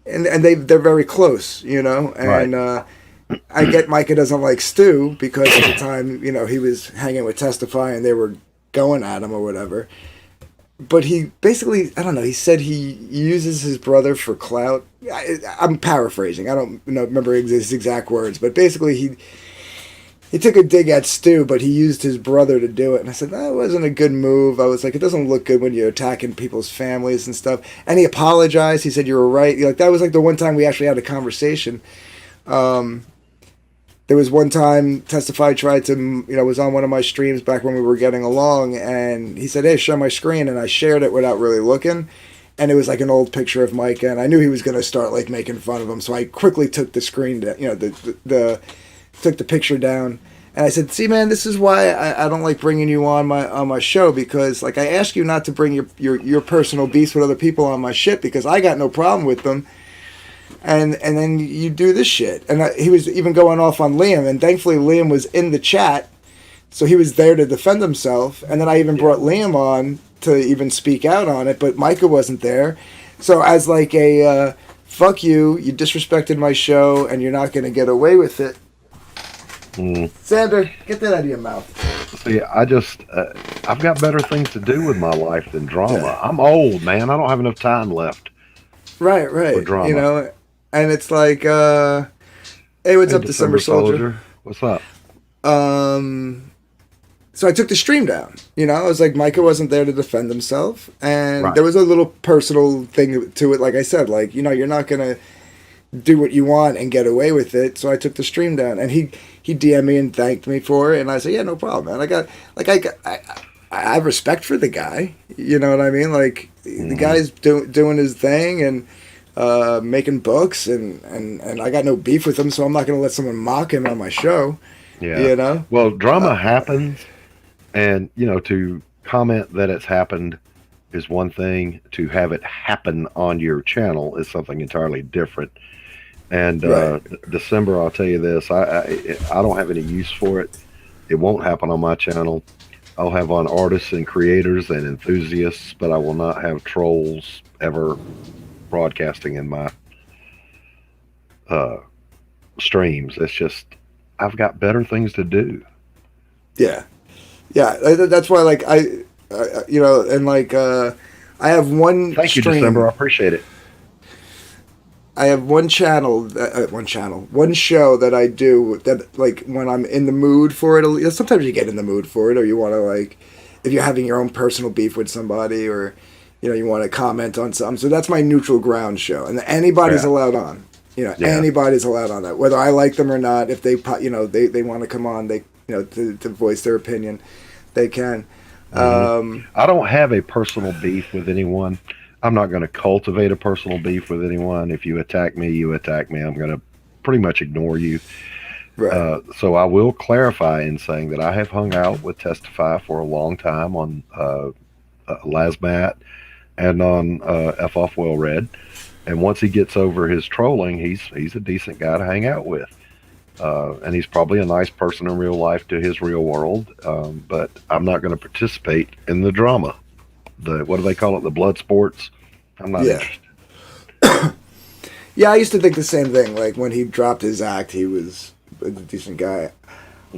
B: and they're very close, and
A: Right.
B: I get Micah doesn't like Stu because at the time he was hanging with Testify and they were going at him or whatever. But he basically, I don't know, he said he uses his brother for clout. I'm paraphrasing. I don't remember his exact words, but basically he took a dig at Stu, but he used his brother to do it. And I said, that wasn't a good move. I was like, it doesn't look good when you're attacking people's families and stuff. And he apologized. He said, you were right. That was like the one time we actually had a conversation. There was one time Testify tried to, was on one of my streams back when we were getting along. And he said, hey, share my screen. And I shared it without really looking. And it was like an old picture of Micah. And I knew he was going to start like making fun of him. So I quickly took the screen down, took the picture down, and I said, see man, this is why I don't like bringing you on my show, because like I ask you not to bring your personal beefs with other people on my shit, because I got no problem with them, and then you do this shit. And he was even going off on Liam, and thankfully Liam was in the chat, so he was there to defend himself, and then I even brought Liam on to even speak out on it, but Micah wasn't there. So as like a fuck you disrespected my show and you're not going to get away with it. Sander, get that out of your mouth.
A: See, I've got better things to do with my life than drama.
B: Yeah.
A: I'm old, man. I don't have enough time left.
B: Right.
A: For drama.
B: And it's like, hey, what's up, December Soldier?
A: What's up?
B: So I took the stream down. I was like, Micah wasn't there to defend himself, and
A: Right.
B: there was a little personal thing to it. Like I said, like you're not gonna do what you want and get away with it. So I took the stream down, and he DM'd me and thanked me for it, and I said, yeah, no problem, man. I have respect for the guy. You know what I mean? Like the guy's doing his thing and making books, and I got no beef with him, so I'm not gonna let someone mock him on my show.
A: Yeah. Well, drama happens, and to comment that it's happened is one thing. To have it happen on your channel is something entirely different. And December, I'll tell you this: I don't have any use for it. It won't happen on my channel. I'll have on artists and creators and enthusiasts, but I will not have trolls ever broadcasting in my streams. It's just, I've got better things to do.
B: Yeah. That's why, like I have one.
A: Thank you,
B: stream.
A: December. I appreciate it.
B: I have one show that I do that, like, when I'm in the mood for it. Sometimes you get in the mood for it, or you want to, like, if you're having your own personal beef with somebody, or you want to comment on something. So that's my neutral ground show, and anybody's allowed on. Anybody's allowed on that, whether I like them or not. If they they want to come on, they to voice their opinion, they can.
A: I don't have a personal beef with anyone. I'm not going to cultivate a personal beef with anyone. If you attack me, you attack me. I'm going to pretty much ignore you.
B: Right.
A: So I will clarify in saying that I have hung out with Testify for a long time on Lasmat and on F Off Well Read. And once he gets over his trolling, he's a decent guy to hang out with. And he's probably a nice person in real life to his real world. But I'm not going to participate in the drama. The what do they call it? The blood sports. I'm not
B: Yeah.
A: interested.
B: Yeah, I used to think the same thing. Like when he dropped his act, he was a decent guy.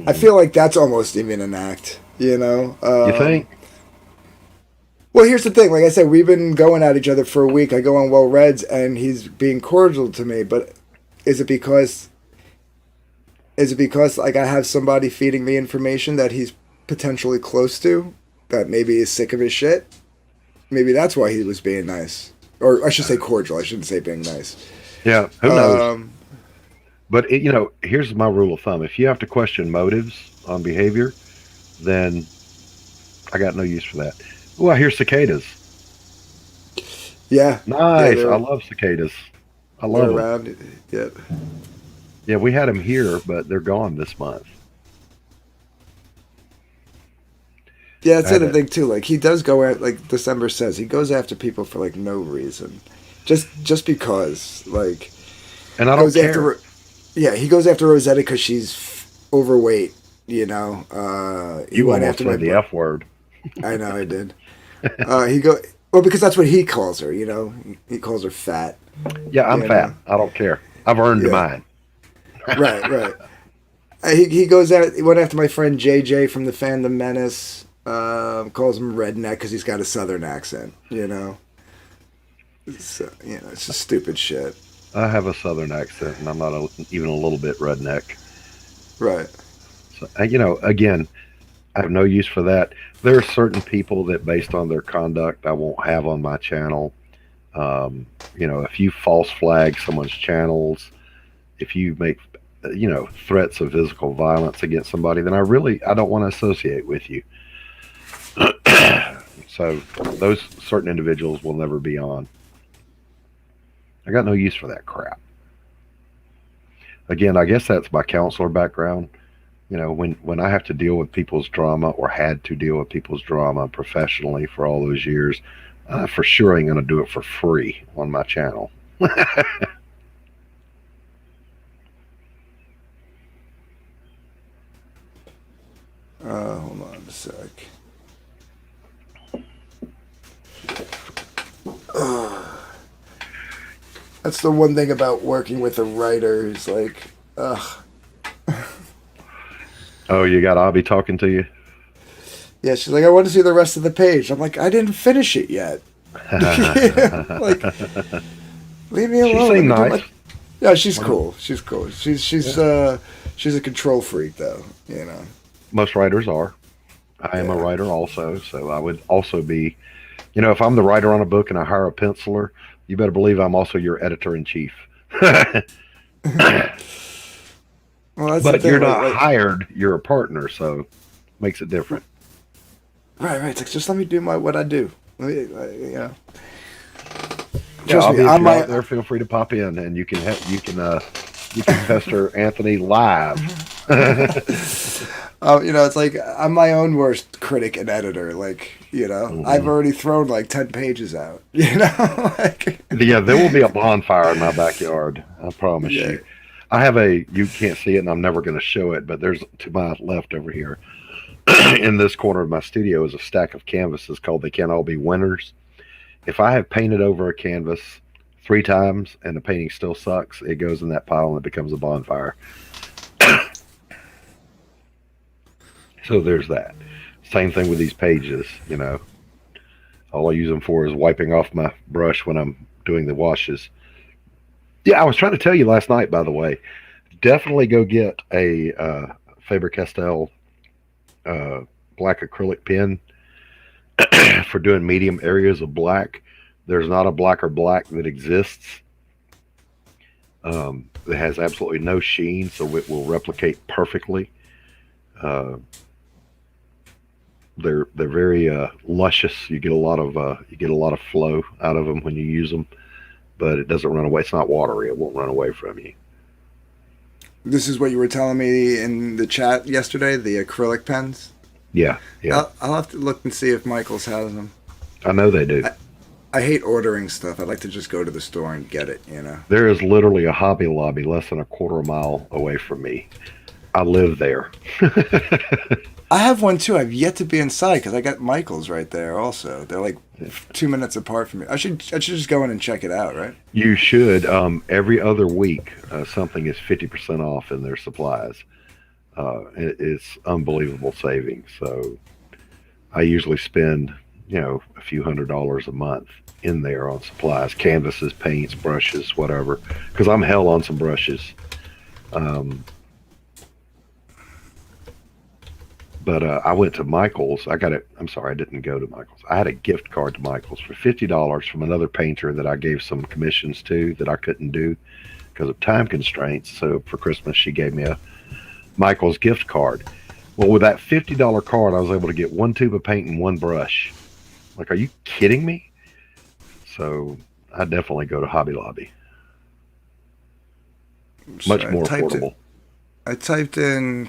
B: I
A: Mm-hmm.
B: feel like that's almost even an act, you know?
A: You think?
B: Well, here's the thing. Like I said, we've been going at each other for a week. I go on Well Reds, and he's being cordial to me. But is it because like I have somebody feeding me information that he's potentially close to, that maybe is sick of his shit? Maybe that's why he was being nice, or I should say cordial. I shouldn't say being nice.
A: Yeah. Who knows?
B: Um,
A: But here's my rule of thumb: if you have to question motives on behavior, then I got no use for that. Oh, I hear cicadas.
B: yeah, yeah,
A: Nice. I love cicadas. I
B: they're
A: love them.
B: around. Yeah,
A: Yeah, we had them here, but they're gone this month.
B: yeah. That's
A: I
B: the
A: had
B: other
A: to,
B: thing too. Like he does go at, like December says, he goes after people for like no reason, just because. Like
A: and I don't
B: goes
A: care.
B: after, yeah, he goes after Rosetta because she's overweight. You know, he
A: You
B: went
A: almost
B: after my.
A: said the F word.
B: I know I did. He go well because that's what he calls her. You know, he calls her fat.
A: Yeah, I'm
B: You
A: fat.
B: know,
A: I don't care. I've earned
B: yeah,
A: mine.
B: right, right. He goes out. He went after my friend JJ from the Fandom Menace. Calls him redneck because he's got a southern accent. You know, so it's just stupid shit.
A: I have a southern accent, and I'm not even a little bit redneck.
B: Right.
A: So, again, I have no use for that. There are certain people that, based on their conduct, I won't have on my channel. If you false flag someone's channels, if you make, threats of physical violence against somebody, then I don't want to associate with you. So those certain individuals will never be on. I got no use for that crap. Again, I guess that's my counselor background. When I have to deal with people's drama or had to deal with people's drama professionally for all those years, for sure ain't going to do it for free on my channel.
B: Hold on a sec. That's the one thing about working with a writer is like, ugh.
A: Oh, you got Abby talking to you?
B: Yeah, she's like, I want to see the rest of the page. I'm like, I didn't finish it yet. Like, leave me
A: She
B: alone. Let
A: seemed
B: me do
A: nice.
B: my. Yeah, she's cool. She's cool. She's a control freak though. You know.
A: Most writers are. I am a
B: Yeah.
A: writer also, so I would also be, if I'm the writer on a book and I hire a penciler, you better believe I'm also your editor in chief.
B: Well, that's the
A: But you're
B: thing.
A: not hired, you're a partner, so makes it different.
B: Right, right. It's like just let me do what I do.
A: Yeah,
B: Trust me.
A: Abby, if
B: I'm
A: you're out
B: my.
A: there, feel free to pop in, and you can pester Anthony live.
B: It's like I'm my own worst critic and editor. Like, I've
A: Hmm.
B: already thrown like 10 pages out. You know, like,
A: Yeah, there will be a bonfire in my backyard. I promise
B: yeah.
A: you. You can't see it, and I'm never going to show it, but there's to my left over here in this corner of my studio is a stack of canvases called They Can't All Be Winners. If I have painted over a canvas 3 times and the painting still sucks, it goes in that pile and it becomes a bonfire. So there's that. Same thing with these pages. All I use them for is wiping off my brush when I'm doing the washes. Yeah, I was trying to tell you last night, by the way. Definitely go get a Faber Castell uh, black acrylic pen for doing medium areas of black. There's not a blacker black that exists that has absolutely no sheen, so it will replicate perfectly. Uh, They're very luscious. You get a lot of flow out of them when you use them, but it doesn't run away. It's not watery. It won't run away from you.
B: This is what you were telling me in the chat yesterday, the acrylic pens.
A: Yeah, yeah.
B: I'll have to look and see if Michael's has them.
A: I know they do.
B: I hate ordering stuff. I like to just go to the store and get it, you know.
A: There is literally a Hobby Lobby less than a quarter mile away from me. I live there.
B: I have one too. I've yet to be inside because I got Michael's right there also. They're like 2 minutes apart from me. I should just go in and check it out, right?
A: You should. Every other week, something is 50% off in their supplies. It's unbelievable savings. So I usually spend, a few $100s a month in there on supplies, canvases, paints, brushes, whatever. Because I'm hell on some brushes. But I went to Michael's. I'm sorry, I didn't go to Michael's. I had a gift card to Michael's for $50 from another painter that I gave some commissions to that I couldn't do because of time constraints. So for Christmas, she gave me a Michael's gift card. Well, with that $50 card, I was able to get one tube of paint and one brush. Like, are you kidding me? So I definitely go to Hobby Lobby. Much more affordable.
B: I typed in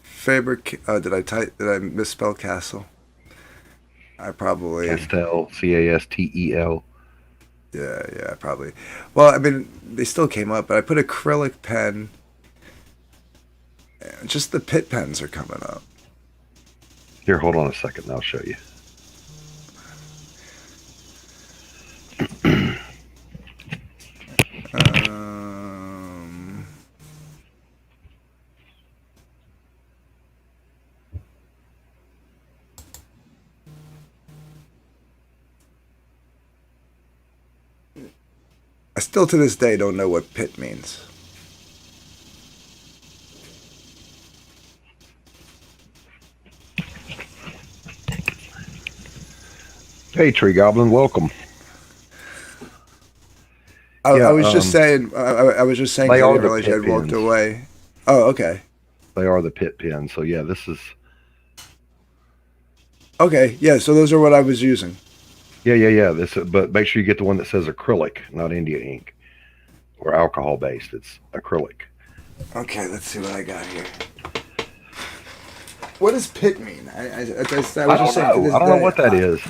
B: Fabric. Did I misspell Castle? I probably
A: Castel, Castel.
B: Yeah, probably. Well, I mean, they still came up, but I put acrylic pen. Just the pit pens are coming up.
A: Here, hold on a second, and I'll show you.
B: I still to this day don't know what pit means.
A: Hey, Tree Goblin, welcome.
B: I was just saying. I was just saying. I didn't realize you had walked away. Oh, okay.
A: They are the pit pins. So yeah, this is.
B: Okay, yeah. So those are what I was using.
A: Yeah. But make sure you get the one that says acrylic, not India ink, or alcohol based. It's acrylic.
B: Okay, let's see what I got here. What does pit mean? I was just saying.
A: I don't know what that is.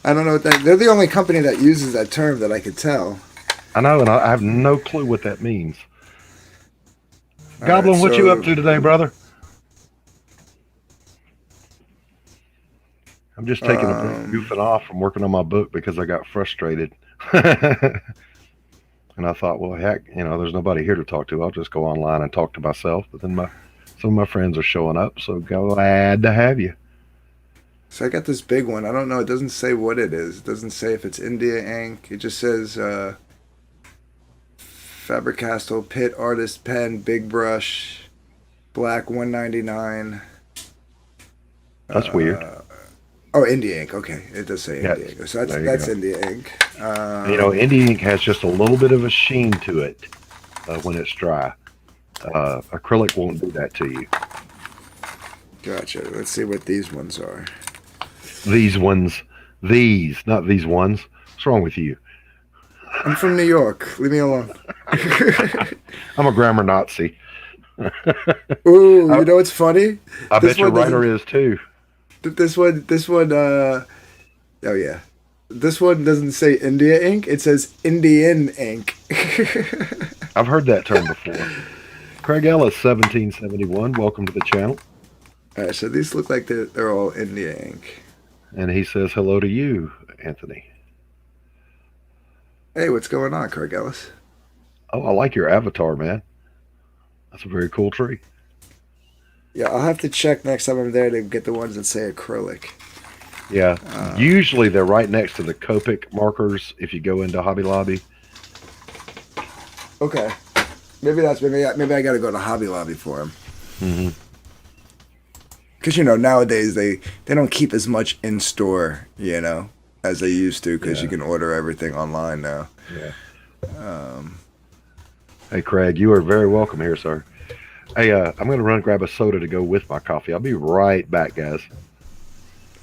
B: I don't know what that. They're the only company that uses that term that I could tell.
A: I know, and I have no clue what that means. Goblin, what you up to today, brother? I'm just taking a break, goofing off from working on my book because I got frustrated. And I thought, well, heck, there's nobody here to talk to. I'll just go online and talk to myself. But then some of my friends are showing up, so glad to have you.
B: So I got this big one. I don't know. It doesn't say what it is. It doesn't say if it's India ink. It just says Faber-Castell Pit Artist Pen Big Brush Black $1.99.
A: That's weird.
B: Oh, India ink. Okay, it does say India ink. So that's India ink.
A: India ink has just a little bit of a sheen to it when it's dry. Acrylic won't do that to you.
B: Gotcha. Let's see what these ones are.
A: These, not these ones. What's wrong with you?
B: I'm from New York. Leave me alone.
A: I'm a grammar Nazi.
B: Ooh, you know what's funny?
A: I bet your writer is too.
B: This one, oh yeah. This one doesn't say India ink. It says Indian ink.
A: I've heard that term before. Craig Ellis, 1771. Welcome to the channel.
B: All right, so these look like they're all India ink.
A: And he says hello to you, Anthony.
B: Hey, what's going on, Craig Ellis?
A: Oh, I like your avatar, man. That's a very cool tree.
B: Yeah, I'll have to check next time I'm there to get the ones that say acrylic.
A: Yeah, usually they're right next to the Copic markers if you go into Hobby Lobby.
B: Okay, maybe I got to go to Hobby Lobby for them.
A: Mm-hmm.
B: Because, nowadays they don't keep as much in store, as they used to because you can order everything online now.
A: Yeah. Hey, Craig, you are very welcome here, sir. Hey, I'm going to run and grab a soda to go with my coffee. I'll be right back, guys.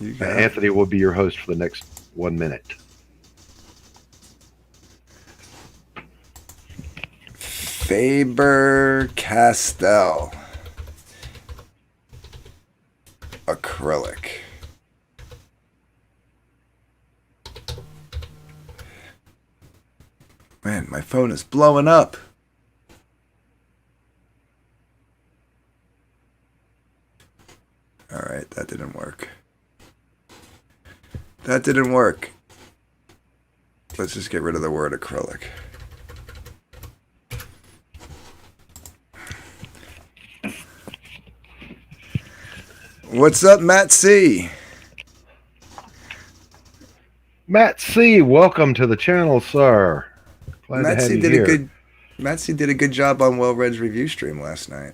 B: You got it.
A: Anthony will be your host for the next 1 minute.
B: Faber-Castell acrylic. Man, my phone is blowing up. All right, that didn't work. That didn't work. Let's just get rid of the word acrylic. What's up, Matt C?
A: Matt C, welcome to the channel, sir. Glad to
B: Matt
A: have
B: C
A: you
B: did
A: here.
B: a good. Matt C did a good job on Well Red's review stream last night.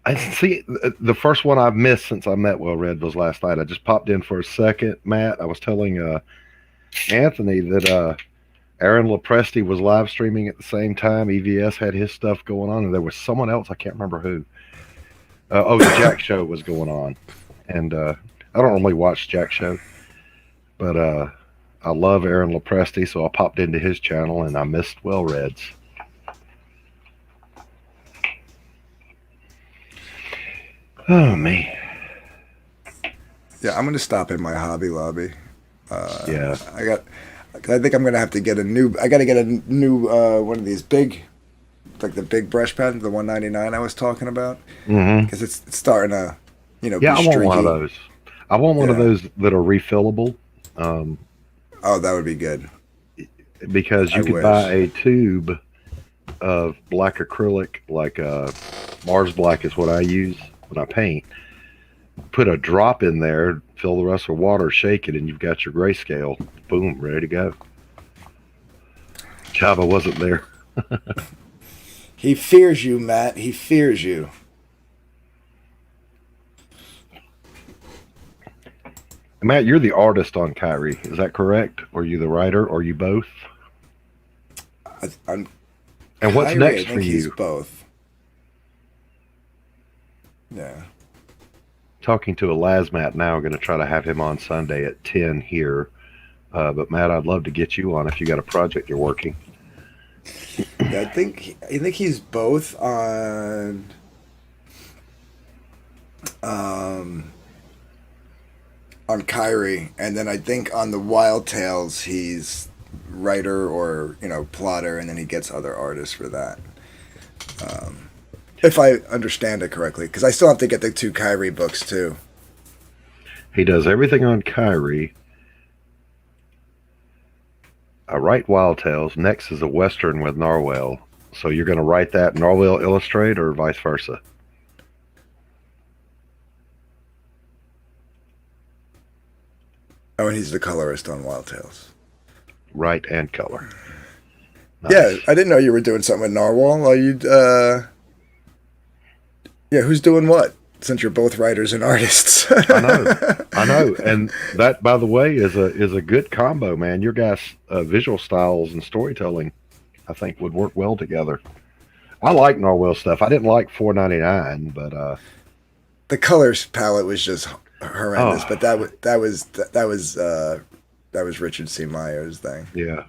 A: I see the first one I've missed since I met Well Red was last night. I just popped in for a second, Matt. I was telling Anthony that Aaron Lopresti was live streaming at the same time. EVS had his stuff going on, and there was someone else, I can't remember who. The Jack Show was going on. And I don't normally watch Jack Show, but I love Aaron Lopresti, so I popped into his channel, and I missed Well Red's. Oh, man.
B: Yeah, I'm gonna stop in my Hobby Lobby.
A: Yeah.
B: I think I'm gonna have to get a new. I gotta get a new one of these big, like the big brush pen, the 199 I was talking about, because it's starting to,
A: Yeah,
B: be
A: I want
B: streaky.
A: one of those. I want one of those that are refillable.
B: Oh, that would be good.
A: Because you could buy a tube of black acrylic, like Mars Black is what I use when I paint. Put a drop in there, fill the rest with water, shake it, and you've got your grayscale. Boom, ready to go. Java wasn't there.
B: He fears you, Matt. He fears you.
A: Matt, you're the artist on Kyrie. Is that correct? Or are you the writer? Or are you both?
B: And
A: what's
B: Kyrie,
A: next
B: I think
A: for you?
B: He's both. Yeah.
A: Talking to a Lazmat now. Going to try to have him on Sunday at 10 here. But Matt, I'd love to get you on if you got a project you're working.
B: Yeah, I think he's both on. On Kyrie, and then I think on the Wild Tales he's writer or plotter, and then he gets other artists for that. If I understand it correctly, because I still have to get the 2 Kyrie books too.
A: He does everything on Kyrie. I write Wild Tales. Next is a Western with Narwhal. So you're going to write that Narwhal illustrate or vice versa?
B: Oh, and he's the colorist on Wild Tales.
A: Write and color. Nice.
B: Yeah, I didn't know you were doing something with Narwhal. Are you? Yeah, who's doing what? Since you're both writers and artists.
A: I know, and that, by the way, is a good combo, man. Your guys' visual styles and storytelling, I think, would work well together. I like Narwhal stuff. I didn't like 499, but
B: the colors palette was just horrendous. But that was Richard C. Meyer's thing.
A: Yeah.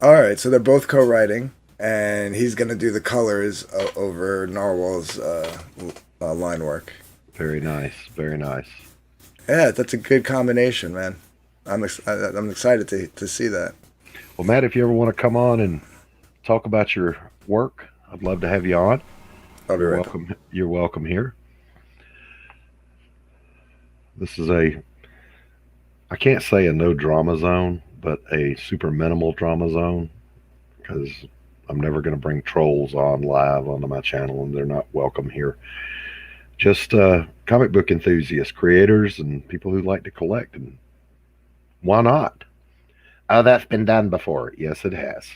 B: All right, so they're both co-writing, and he's going to do the colors over Narwhal's line work.
A: Very nice, very nice.
B: Yeah, that's a good combination, man. I'm excited to see that.
A: Well, Matt, if you ever want to come on and talk about your work, I'd love to have you on.
B: I'll be right
A: welcome. You're welcome here. This is I can't say a no drama zone, but a super minimal drama zone, because I'm never going to bring trolls on live onto my channel, and they're not welcome here. Just comic book enthusiasts, creators, and people who like to collect. And why not? Oh, that's been done before. Yes, it has.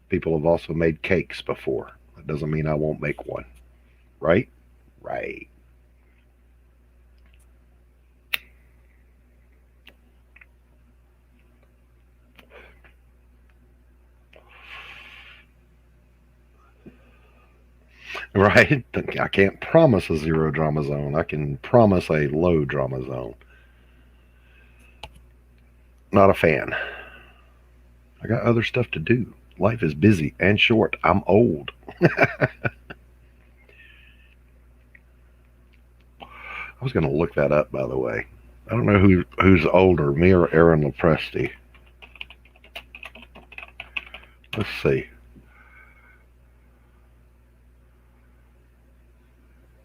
A: People have also made cakes before. That doesn't mean I won't make one. Right? Right. right? I can't promise a zero drama zone. I can promise a low drama zone. Not a fan. I got other stuff to do. Life is busy and short. I'm old. I was going to look that up, by the way. I don't know who's older, me or Aaron Lopresti. Let's see.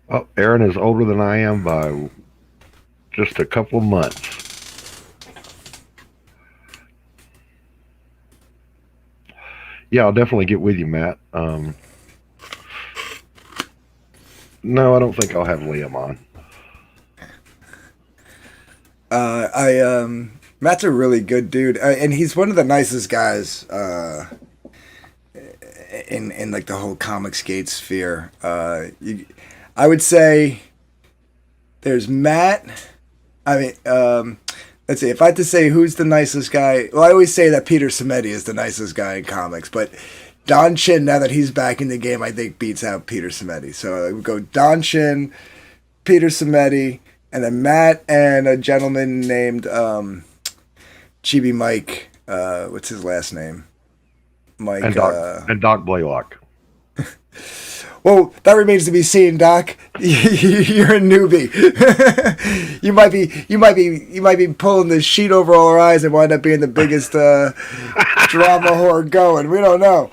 A: Oh, Aaron is older than I am by just a couple of months. Yeah, I'll definitely get with you, Matt. No, I don't think I'll have Liam on.
B: Matt's a really good dude, and he's one of the nicest guys in like the whole comic skate sphere. I would say there's Matt. I mean, let's see. If I had to say who's the nicest guy, well, I always say that Peter Smitty is the nicest guy in comics, but Don Chin, now that he's back in the game, I think beats out Peter Smitty. So I would go Don Chin, Peter Smitty, and then Matt and a gentleman named Chibi Mike. What's his last name? Mike.
A: And Doc Blaylock.
B: Well, that remains to be seen, Doc. You're a newbie. you might be pulling the sheet over all our eyes and wind up being the biggest drama whore going. We don't know.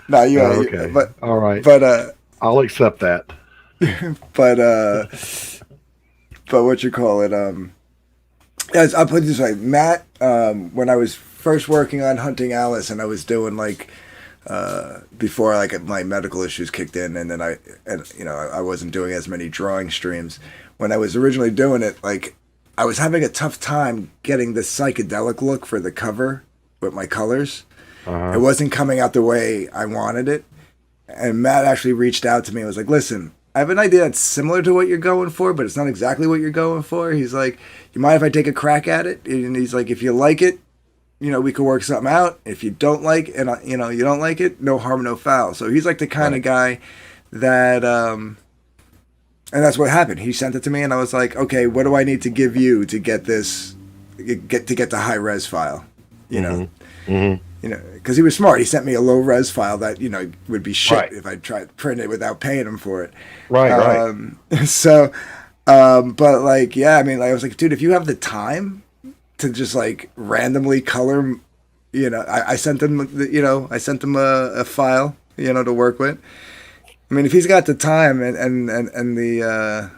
B: No, you.
A: Okay.
B: But
A: all right.
B: But
A: I'll accept that.
B: But what you call it? As I'll put it this way, Matt. When I was first working on Hunting Alice, and I was doing like. Before like my medical issues kicked in, and then I wasn't doing as many drawing streams. When I was originally doing it, like I was having a tough time getting the psychedelic look for the cover with my colors. It wasn't coming out the way I wanted it. And Matt actually reached out to me and was like, "Listen, I have an idea that's similar to what you're going for, but it's not exactly what you're going for." He's like, "You mind if I take a crack at it?" And he's like, "If you like it, we could work something out. If you don't like, and you don't like it, no harm, no foul." So he's like the kind of guy that, and that's what happened. He sent it to me, and I was like, "Okay, what do I need to give you to get this, get the high res file?" Because he was smart. He sent me a low res file that would be shit if I tried to print it without paying him for it.
A: Right.
B: So, but like, yeah, I mean, like, I was like, dude, if you have the time to just like randomly color, I sent him, a file, to work with. I mean, if he's got the time and the,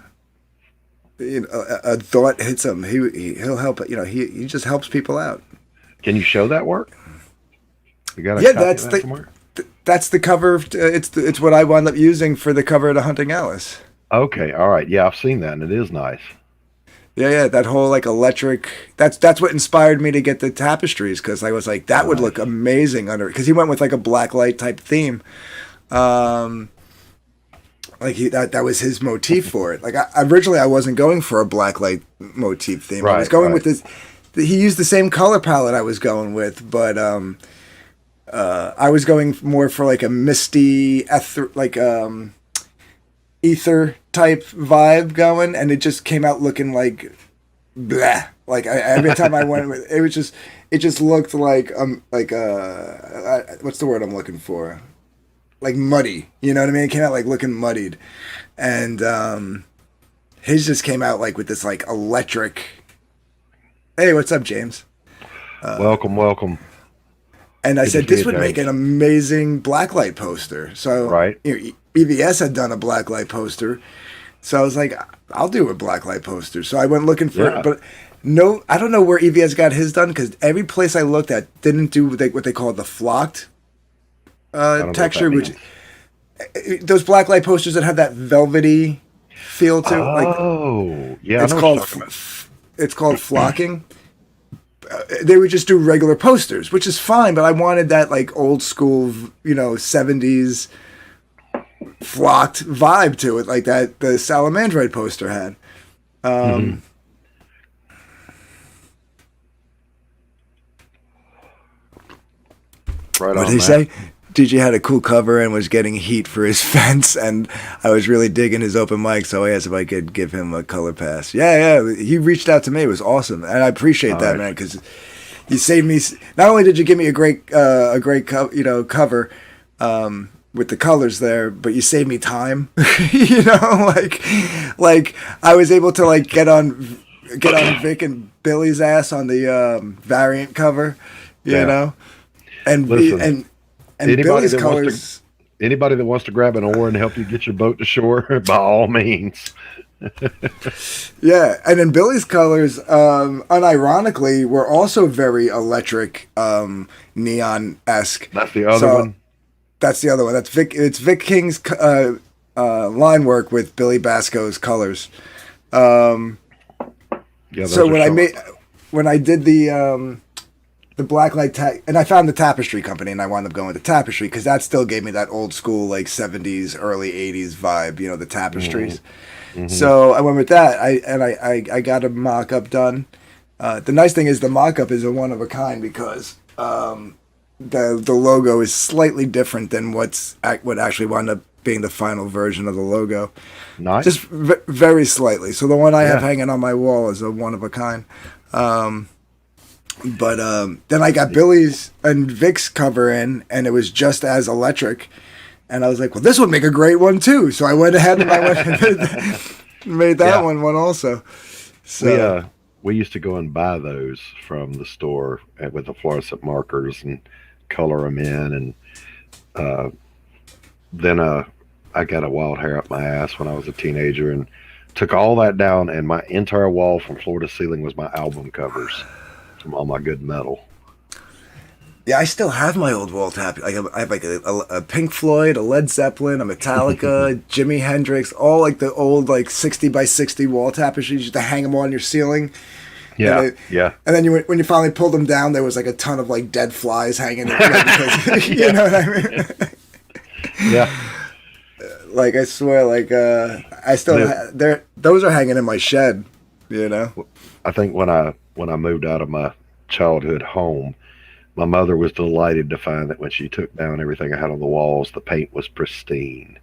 B: a thought hits him, he'll help. He just helps people out.
A: Can you show that work? You got
B: that's the cover. It's what I wound up using for the cover of the Hunting Alice.
A: Okay, all right. Yeah, I've seen that, and it is nice.
B: Yeah, that whole like electric. That's what inspired me to get the tapestries, because I was like, that would look amazing under. Because he went with like a black light type theme, like that was his motif for it. Like originally, I wasn't going for a black light motif theme. I was going with this. He used the same color palette I was going with, but I was going more for like a misty ether type vibe going, and it just came out looking like blah. Like every time I went with it, it just looked like what's the word I'm looking for? Like muddy. You know what I mean? It came out like looking muddied, and his just came out like with this like electric. Hey, what's up, James?
A: Welcome.
B: And I said this would make an amazing blacklight poster. So EVS had done a blacklight poster, so I was like, I'll do a blacklight poster. So I went looking for it, but no, I don't know where EVS got his done, because every place I looked at didn't do what they call the flocked texture, which those blacklight posters that have that velvety feel to. It's called flocking. They would just do regular posters, which is fine, but I wanted that like old school, 70s flocked vibe to it, like that the Salamandroid poster had.
A: Right
B: what did he say? DJ had a cool cover and was getting heat for his fence, and I was really digging his open mic, so I asked if I could give him a color pass. Yeah, he reached out to me. It was awesome, and I appreciate that, man, because you saved me. Not only did you give me a great cover with the colors there, but you saved me time. Like I was able to like get on Vic and Billy's ass on the variant cover, you know, and
A: Listen,
B: and Billy's colors.
A: Anybody that wants to grab an oar and help you get your boat to shore, by all means.
B: Yeah, and then Billy's colors, unironically, were also very electric, neon-esque.
A: That's the other one.
B: That's the other one. That's Vic. It's Vic King's line work with Billy Basco's colors.
A: Yeah.
B: So when I did the blacklight and I found the Tapestry company, and I wound up going to Tapestry because that still gave me that old school like 70s, early 80s vibe. You know, the tapestries. Mm-hmm. So I went with that. I got a mock-up done. The nice thing is the mock-up is a one of a kind because the logo is slightly different than what actually wound up being the final version of the logo.
A: Nice.
B: Just very slightly. So the one I have hanging on my wall is a one of a kind. But then I got Billy's and Vic's cover in, and it was just as electric. And I was like, well, this would make a great one too. So I went ahead and made that one also. So
A: we used to go and buy those from the store with the fluorescent markers and color them in. And then I got a wild hair up my ass when I was a teenager and took all that down. And my entire wall from floor to ceiling was my album covers from all my good metal.
B: Yeah, I still have my old wall tap. I have like a Pink Floyd, a Led Zeppelin, a Metallica, Jimi Hendrix, all like the old like 60 by 60 wall tapestries. You used to hang them on your ceiling.
A: Yeah,
B: And then when you finally pulled them down, there was like a ton of like dead flies hanging. Because, you know what I mean?
A: Yeah.
B: Like I swear, like I still those are hanging in my shed. You know.
A: I think when I moved out of my childhood home, my mother was delighted to find that when she took down everything I had on the walls, the paint was pristine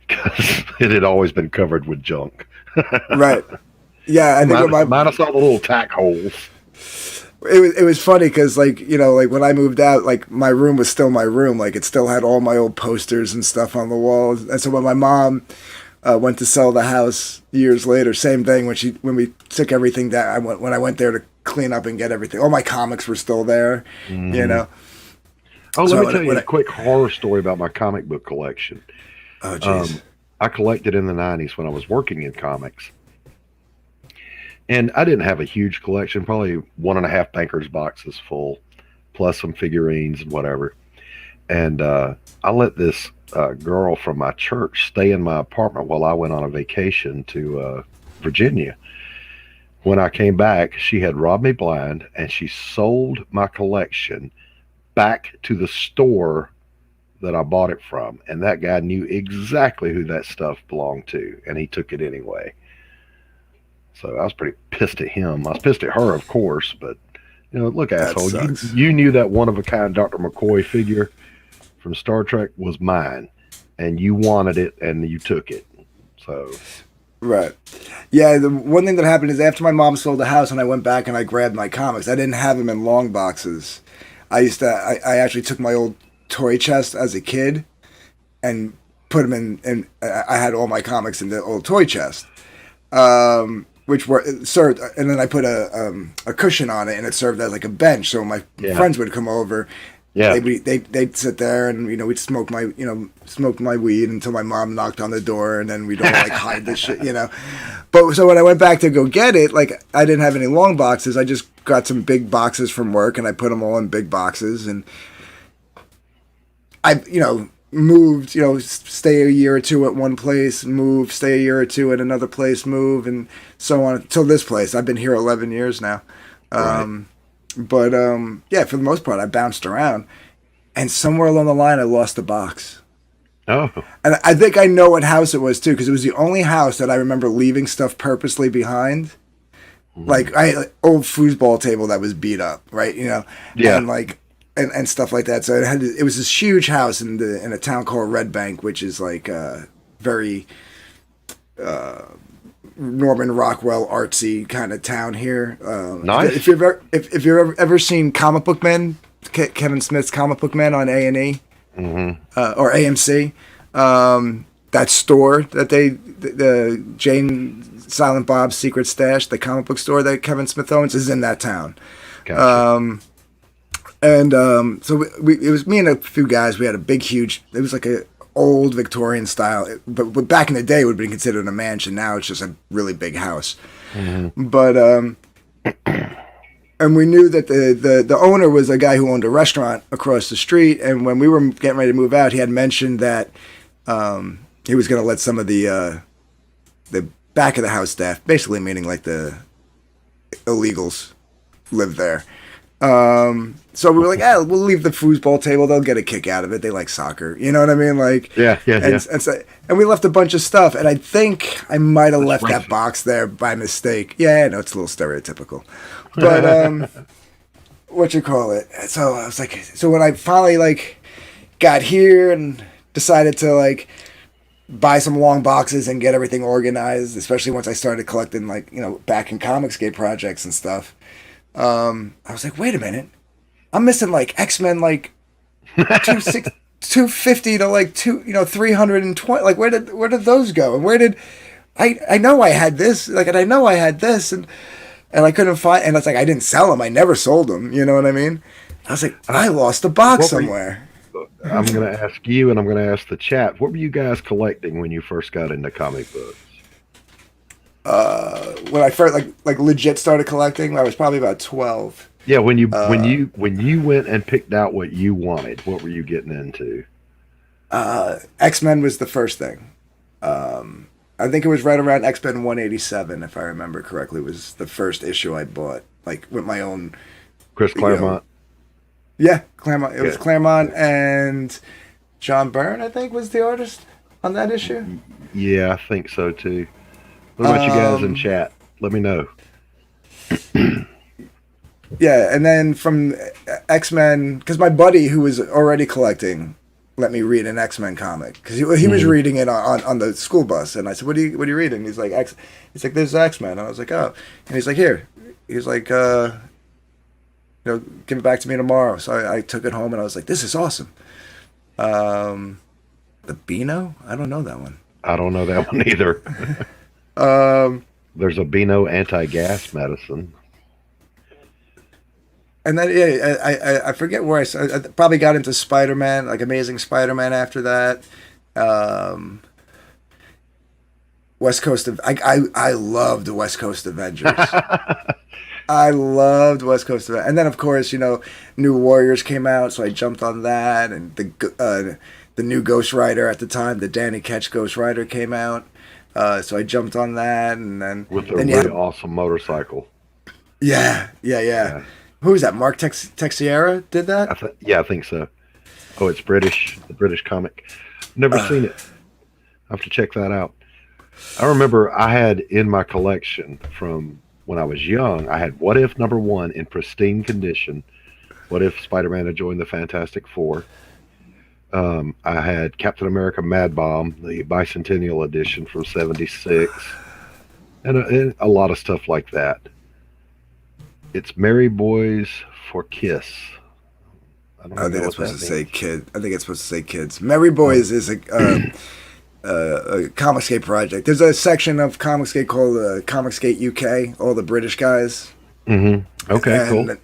A: because it had always been covered with junk.
B: Right. Yeah, I think
A: minus all the little tack holes.
B: It was funny because like when I moved out, like my room was still my room, like it still had all my old posters and stuff on the walls. And so when my mom went to sell the house years later, same thing when we took everything down. When I went there to clean up and get everything, all my comics were still there. Mm-hmm. You know.
A: Oh, let me tell you a quick horror story about my comic book collection.
B: Oh, jeez.
A: I collected in the 90s when I was working in comics. And I didn't have a huge collection, probably 1.5 Banker's boxes full, plus some figurines and whatever. And I let this girl from my church stay in my apartment while I went on a vacation to Virginia. When I came back, she had robbed me blind, and she sold my collection back to the store that I bought it from. And that guy knew exactly who that stuff belonged to, and he took it anyway. So I was pretty pissed at him. I was pissed at her, of course, but, look, asshole, you knew that one-of-a-kind Dr. McCoy figure from Star Trek was mine, and you wanted it, and you took it. So...
B: Right. Yeah, the one thing that happened is after my mom sold the house and I went back and I grabbed my comics, I didn't have them in long boxes. I actually took my old toy chest as a kid and put them in I had all my comics in the old toy chest. Which served, and then I put a cushion on it, and it served as like a bench. So my friends would come over. Yeah, they'd sit there, and we'd smoke my weed until my mom knocked on the door, and then we'd all like hide the shit, But so when I went back to go get it, like I didn't have any long boxes. I just got some big boxes from work, and I put them all in big boxes, and I moved, stay a year or two at one place, move, stay a year or two at another place, move, and so on till this place. I've been here 11 years now. Right. But yeah, for the most part, I bounced around, and somewhere along the line, I lost the box.
A: Oh.
B: And I think I know what house it was too, because it was the only house that I remember leaving stuff purposely behind. Mm-hmm. Like I had an old foosball table that was beat up, right?
A: Yeah.
B: And like and stuff like that. So it was this huge house in a town called Red Bank, which is like very Norman Rockwell artsy kind of town here.
A: Nice.
B: If you've ever seen Comic Book Men, Kevin Smith's Comic Book Men on A&E or AMC, that store that the Jane Silent Bob's Secret Stash, the comic book store that Kevin Smith owns, is in that town.
A: Gotcha.
B: So it was me and a few guys. We had a big, huge. It was like a old Victorian style, but back in the day it would have been considered a mansion. Now it's just a really big house. But and we knew that the owner was a guy who owned a restaurant across the street. And when we were getting ready to move out, he had mentioned that he was going to let some of the back of the house staff, basically meaning like the illegals, live there. So we were like, we'll leave the foosball table. They'll get a kick out of it. They like soccer. You know what I mean? Like,
A: Yeah.
B: And we left a bunch of stuff. And I think I might have left that box there by mistake. Yeah, I know it's a little stereotypical. But, what you call it? So I was like, so when I finally like got here and decided to like buy some long boxes and get everything organized, especially once I started collecting like, back in Comicsgate projects and stuff. I was like, wait a minute, I'm missing like X-Men like 250 to like 320. Like where did those go? And where did I know I had this, like, and I know I had this, and I couldn't find, and it's like I didn't sell them, I never sold them, you know what I mean? I was like, I lost a box somewhere.
A: I'm going to ask you, and I'm going to ask the chat, what were you guys collecting when you first got into comic books?
B: When I first like legit started collecting, I was probably about 12.
A: Yeah, when you went and picked out what you wanted, what were you getting into?
B: X-Men was the first thing. I think it was right around X-Men 187, if I remember correctly, was the first issue I bought, like with my own.
A: Chris Claremont.
B: Yeah, Claremont. It was Claremont and John Byrne, I think, was the artist on that issue.
A: Yeah, I think so too. What about you guys in chat? Let me know.
B: Yeah, and then from X-Men, because my buddy who was already collecting let me read an X-Men comic, because he was reading it on the school bus, and I said, what are you reading? He's like, he's like, there's X-Men. And I was like, oh. And he's like, here. He's like, give it back to me tomorrow. So I took it home, and I was like, this is awesome. The Beano? I don't know that one.
A: I don't know that one either. There's a Beano anti-gas medicine.
B: And then I forget where I probably got into Spider-Man, like Amazing Spider-Man after that. West Coast of I loved the West Coast Avengers. I loved West Coast Avengers. And then of course, New Warriors came out, so I jumped on that, and the new Ghost Rider at the time, the Danny Ketch Ghost Rider came out. So I jumped on that, and then
A: with a really awesome motorcycle.
B: Yeah. Who is that? Mark Texiera did that?
A: I think so. Oh, it's British. The British comic. Never seen it. I have to check that out. I remember I had in my collection from when I was young, I had What If #1 in pristine condition. What If Spider-Man had joined the Fantastic Four. I had Captain America Mad Bomb, the Bicentennial Edition from '76. And a lot of stuff like that. It's Merry Boys for Kiss. I think it's supposed to say
B: kid. I think it's supposed to say kids. Merry Boys is a Comicsgate project. There's a section of Comicsgate called Comicsgate UK, all the British guys.
A: Mm-hmm. Okay, cool.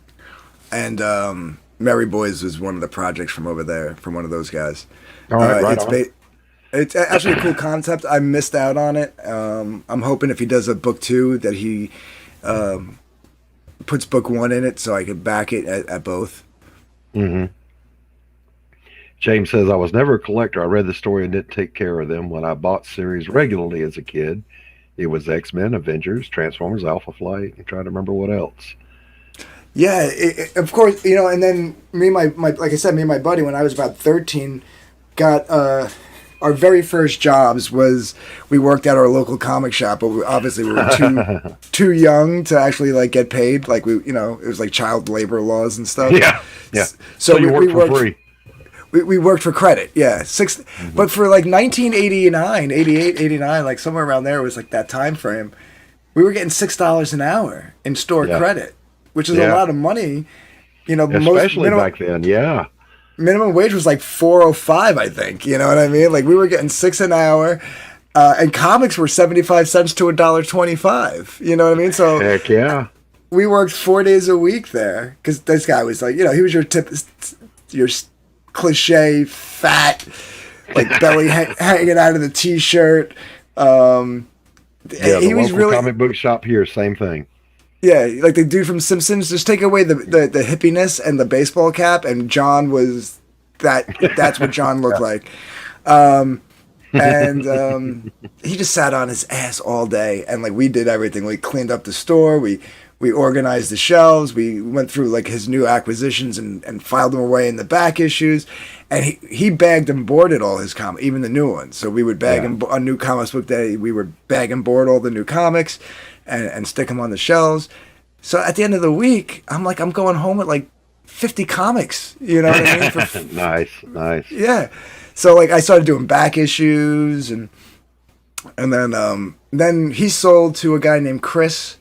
B: And Merry Boys was one of the projects from over there, from one of those guys.
A: All right,
B: it's actually a cool concept. I missed out on it. I'm hoping if he does a book 2 that he puts book 1 in it, so I could back it at both.
A: Mm-hmm. James says, I was never a collector. I read the story and didn't take care of them. When I bought series regularly as a kid, it was X-Men, Avengers, Transformers, Alpha Flight, and trying to remember what else.
B: Yeah, of course, and then me and my like I said, me and my buddy, when I was about 13, got our very first jobs was we worked at our local comic shop, but obviously we were too young to actually like get paid. Like it was like child labor laws and stuff.
A: Yeah, yeah.
B: So
A: you
B: we
A: worked for free.
B: We worked for credit, yeah. But for like 1989, 88, 89, like somewhere around there was like that time frame. We were getting $6 an hour in store credit, which is a lot of money.
A: Especially back then, yeah.
B: Minimum wage was like $4.05, I think. You know what I mean? Like we were getting $6 an hour, and comics were 75 cents to $1.25. You know what I mean? So
A: heck yeah.
B: We worked 4 days a week there because this guy was like, he was your cliche fat, like belly hanging out of the t-shirt.
A: The
B: he was
A: local
B: really
A: comic book shop here, same thing.
B: Yeah, like the dude from Simpsons. Just take away the hippiness and the baseball cap, and John was that. That's what John looked like. He just sat on his ass all day, and like we did everything. We cleaned up the store. We organized the shelves. We went through like his new acquisitions and filed them away in the back issues. And he bagged and boarded all his comics, even the new ones. So we would bag him on New Comics Book Day. We would bag and board all the new comics and stick them on the shelves. So at the end of the week, I'm going home with like 50 comics. You know what I mean?
A: Nice.
B: Yeah. So like I started doing back issues and then he sold to a guy named Chris.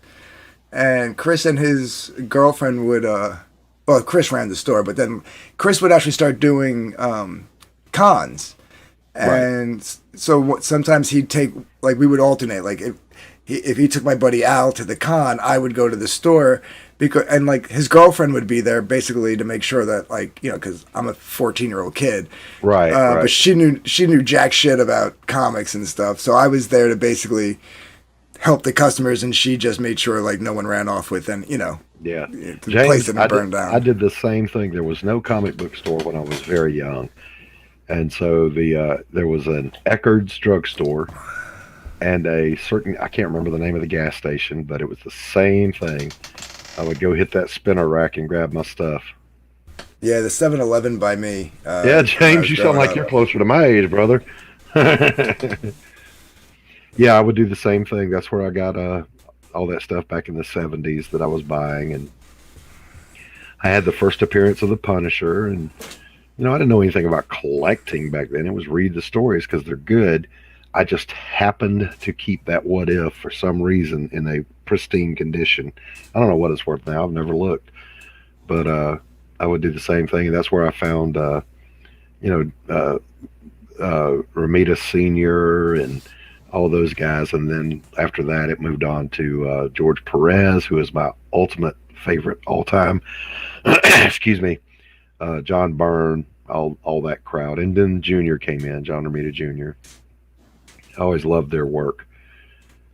B: And Chris and his girlfriend would, Chris ran the store, but then Chris would actually start doing cons. And so sometimes he'd take, like, we would alternate. Like, if he took my buddy Al to the con, I would go to the store. And, like, his girlfriend would be there basically to make sure that, like, because I'm a 14-year-old kid.
A: Right.
B: But she knew jack shit about comics and stuff. So I was there to basically help the customers, and she just made sure like no one ran off with, and the place didn't burn down.
A: I did the same thing. There was no comic book store when I was very young, and so there was an Eckerd's drugstore and a certain, I can't remember the name of the gas station, but it was the same thing. I would go hit that spinner rack and grab my stuff.
B: Yeah, the 7-Eleven by me.
A: James, you sound like you're closer to my age, brother. Yeah, I would do the same thing. That's where I got all that stuff back in the 70s that I was buying. And I had the first appearance of the Punisher. And, I didn't know anything about collecting back then. It was read the stories because they're good. I just happened to keep that What If for some reason in a pristine condition. I don't know what it's worth now. I've never looked. But I would do the same thing. And that's where I found, Ramita Sr. and all those guys. And then after that, it moved on to George Perez, who is my ultimate favorite all time. Excuse me. John Byrne, all that crowd. And then Junior came in, John Romita Jr. I always loved their work.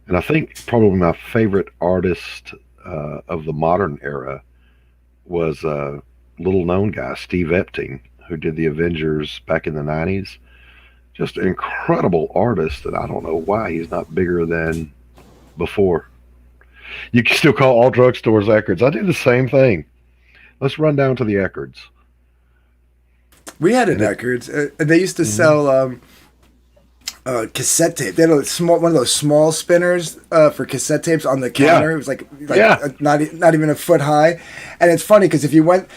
A: And I think probably my favorite artist of the modern era was a little known guy, Steve Epting, who did the Avengers back in the 90s. Just an incredible artist, and I don't know why he's not bigger than before. You can still call all drugstores Eckerd's. I do the same thing. Let's run down to the Eckerd's.
B: We had an Eckerd's. They used to sell cassette tape. They had one of those small spinners for cassette tapes on the counter. It was like not even a foot high. And it's funny because if you went,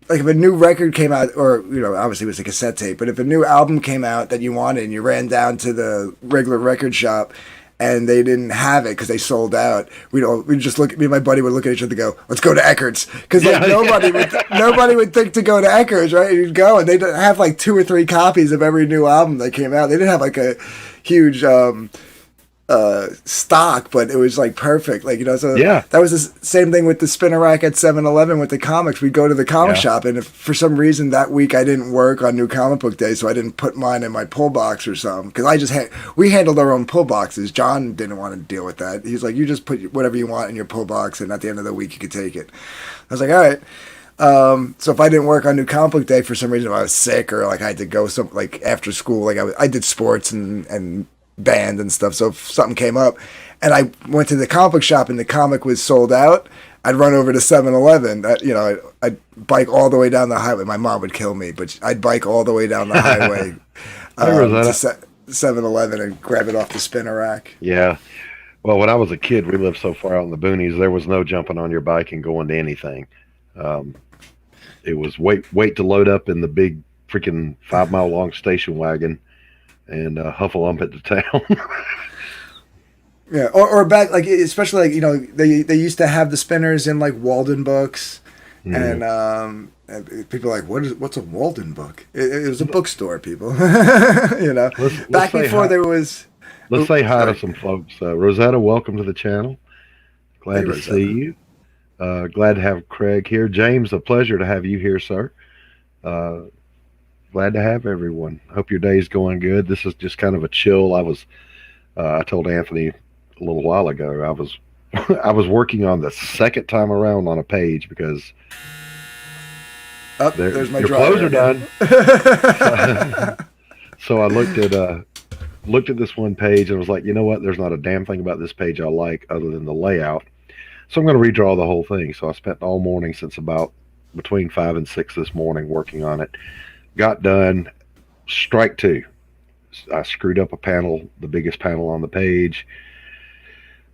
B: like if a new record came out, or obviously it was a cassette tape, but if a new album came out that you wanted, and you ran down to the regular record shop and they didn't have it because they sold out, we'd just look. Me and my buddy would look at each other and go, "Let's go to Eckerd's," because nobody would think to go to Eckerd's, right? And you'd go, and they'd have like 2 or 3 copies of every new album that came out. They didn't have like a huge stock, but it was like perfect, so that was the same thing with the spinner rack at 7-Eleven with the comics. We'd go to the comic shop, and if for some reason that week I didn't work on New Comic Book Day, so I didn't put mine in my pull box or something, because we handled our own pull boxes. John didn't want to deal with that. He's like, you just put whatever you want in your pull box, and at the end of the week you could take it. I was like, all right. So if I didn't work on New Comic Book Day for some reason, if I was sick or like I had to go after school, like I did sports and band and stuff, so if something came up and I went to the comic book shop and the comic was sold out, I'd run over to 7-Eleven. I'd bike all the way down the highway. My mom would kill me, but I'd bike all the way down the highway
A: Hey,
B: to
A: Rosetta.
B: 7-Eleven and grab it off the spinner rack.
A: Yeah. Well, when I was a kid, we lived so far out in the boonies, there was no jumping on your bike and going to anything. Um, it was wait to load up in the big freaking 5 mile long station wagon and huffle ump it to town.
B: Yeah, or back like especially like they used to have the spinners in like Walden books,
A: Mm.
B: and people are like what's a Walden book? It was a bookstore, people.
A: Let's
B: Back
A: say
B: before
A: hi.
B: there was.
A: Let's
B: Oh,
A: say hi to
B: sorry.
A: some folks. Rosetta, welcome to the channel.
B: Hey,
A: Glad to see
B: Rosetta.
A: you. Glad to have Craig here. James, a pleasure to have you here, sir. Uh, Glad to have everyone. Hope your day's going good. This is just kind of a chill. I told Anthony a little while ago. I was I was working on the second time around on a page because
B: Up there's my
A: your clothes
B: dryer
A: are
B: again.
A: done. So I looked at this one page and was like, you know what? There's not a damn thing about this page I like other than the layout. So I'm going to redraw the whole thing. So I spent all morning since about between 5 and 6 this morning working on it. Got done. Strike two. I screwed up a panel, the biggest panel on the page.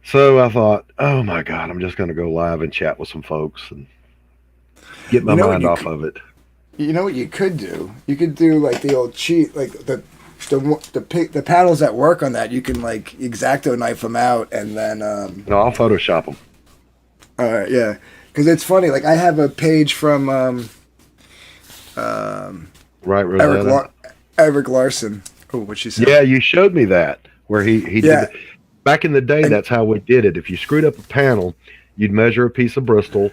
A: So I thought, oh my God, I'm just going to go live and chat with some folks and get my
B: you know what
A: mind
B: you
A: off
B: c-
A: of it.
B: you know what you could do? You could do like the old cheat, like the panels that work on that. You can like X-Acto knife them out, and then
A: No, I'll Photoshop them.
B: yeah, because it's funny. Like I have a page from
A: Right,
B: Eric
A: Rosetta?
B: Lar- Eric Larson. Oh, what she say?
A: Yeah, you showed me that where he did
B: Yeah,
A: it. Back in the day,
B: and
A: that's how we did it. If you screwed up a panel, you'd measure a piece of Bristol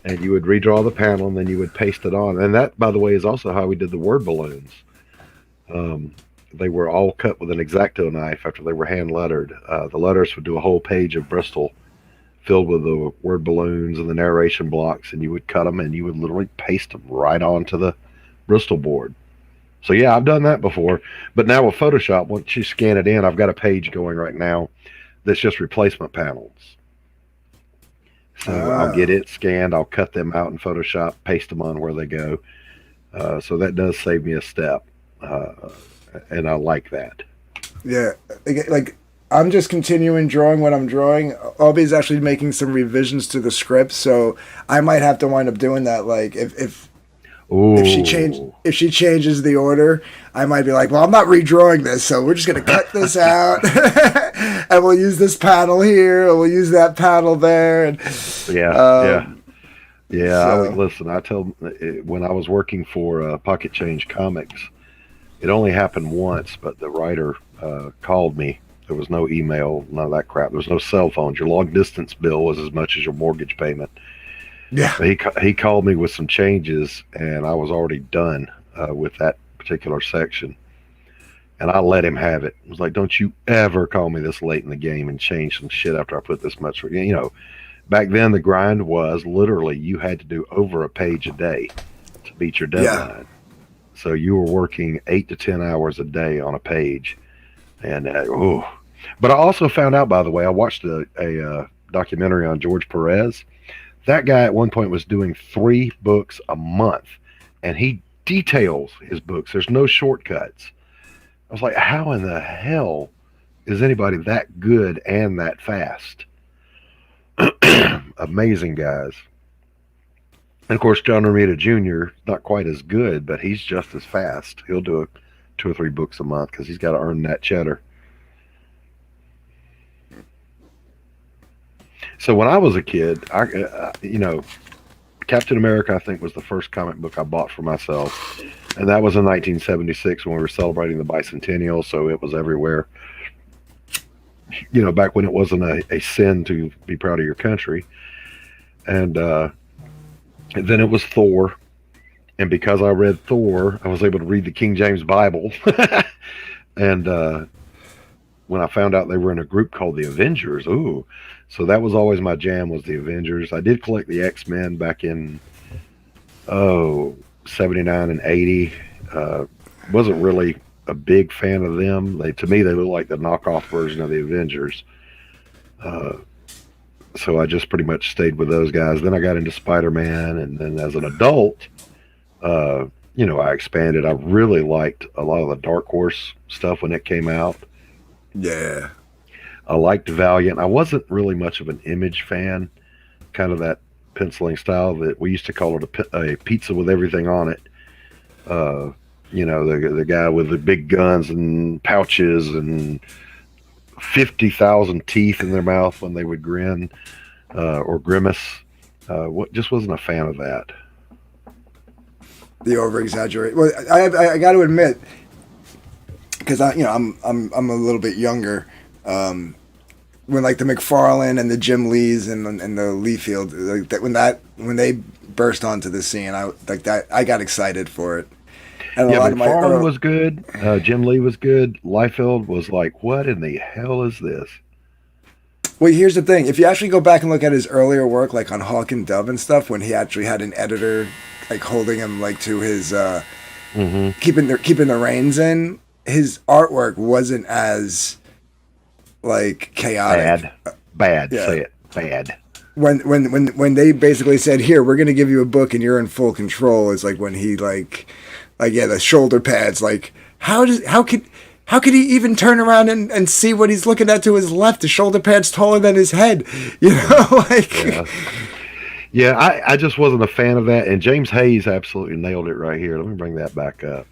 A: and you would redraw the panel and then you would paste it on. And that, by the way, is also how we did the word balloons. Um, they were all cut with an X-Acto knife after they were hand lettered. The letters would do a whole page of Bristol filled with the word balloons and the narration blocks, and you would cut them and you would literally paste them right onto the Bristol board. So yeah, I've done that before. But now with Photoshop, once you scan it in, I've got a page going right now that's just replacement panels. So I'll get
B: oh
A: it scanned, I'll cut them out in Photoshop, paste them on where they go. So that does save me a step, uh, and I like that.
B: yeah, like I'm just continuing drawing what I'm drawing. Albie's actually making some revisions to the script, so I might have to wind up doing that. Like
A: Oh,
B: if she changes the order, I might be like, well, I'm not redrawing this, so we're just gonna cut this out, and we'll use this panel here, and we'll use that panel there, and
A: yeah, yeah,
B: um,
A: yeah.
B: so
A: Listen. I tell when I was working for Pocket Change Comics, it only happened once, but the writer called me. There was no email, none of that crap. There was no cell phones. Your long distance bill was as much as your mortgage payment.
B: yeah,
A: But he called me with some changes, and I was already done with that particular section. And I let him have it. I was like, "Don't you ever call me this late in the game and change some shit after I put this much." Back then the grind was literally you had to do over a page a day to beat your
B: yeah,
A: deadline. So you were working 8 to 10 hours a day on a page, and oh. But I also found out, by the way, I watched a documentary on George Perez. That guy at one point was doing 3 books a month, and he details his books. There's no shortcuts. I was like, how in the hell is anybody that good and that fast? Amazing guys. And of course, John Romita Jr. not quite as good, but he's just as fast. He'll do 2 or 3 books a month because he's got to earn that cheddar. So when I was a kid, Captain America, I think, was the first comic book I bought for myself. And that was in 1976 when we were celebrating the bicentennial. So it was everywhere. Back when it wasn't a sin to be proud of your country. And then it was Thor. And because I read Thor, I was able to read the King James Bible. And when I found out they were in a group called the Avengers, ooh. So that was always my jam, was the Avengers. I did collect the X-Men back in, 79 and 80. Wasn't really a big fan of them. To me, they look like the knockoff version of the Avengers. Uh, so I just pretty much stayed with those guys. Then I got into Spider-Man, and then as an adult, uh, I expanded. I really liked a lot of the Dark Horse stuff when it came out.
B: Yeah.
A: I liked Valiant. I wasn't really much of an Image fan, kind of that penciling style that we used to call it a pizza with everything on it. Uh, the guy with the big guns and pouches and 50,000 teeth in their mouth when they would grin or grimace. What just wasn't a fan of that.
B: The over exaggerate. Well, I got to admit, because I'm a little bit younger. When like the McFarlane and the Jim Lees and the Leafield, like when they burst onto the scene, I got excited for it. And a
A: Yeah,
B: lot of my
A: McFarlane was good. Jim Lee was good. Liefeld was like, what in the hell is this?
B: well, here's the thing: if you actually go back and look at his earlier work, like on Hawk and Dove and stuff, when he actually had an editor like holding him like to his
A: Mm-hmm.
B: keeping the reins in, his artwork wasn't as like chaotic.
A: Bad. Bad.
B: Yeah.
A: Say it. Bad.
B: When they basically said, "Here, we're going to give you a book and you're in full control," is like when he like yeah, the shoulder pads. Like how could he even turn around and see what he's looking at to his left? The shoulder pad's taller than his head. You know, like
A: Yeah. Yeah, I just wasn't a fan of that. And James Hayes absolutely nailed it right here. Let me bring that back up.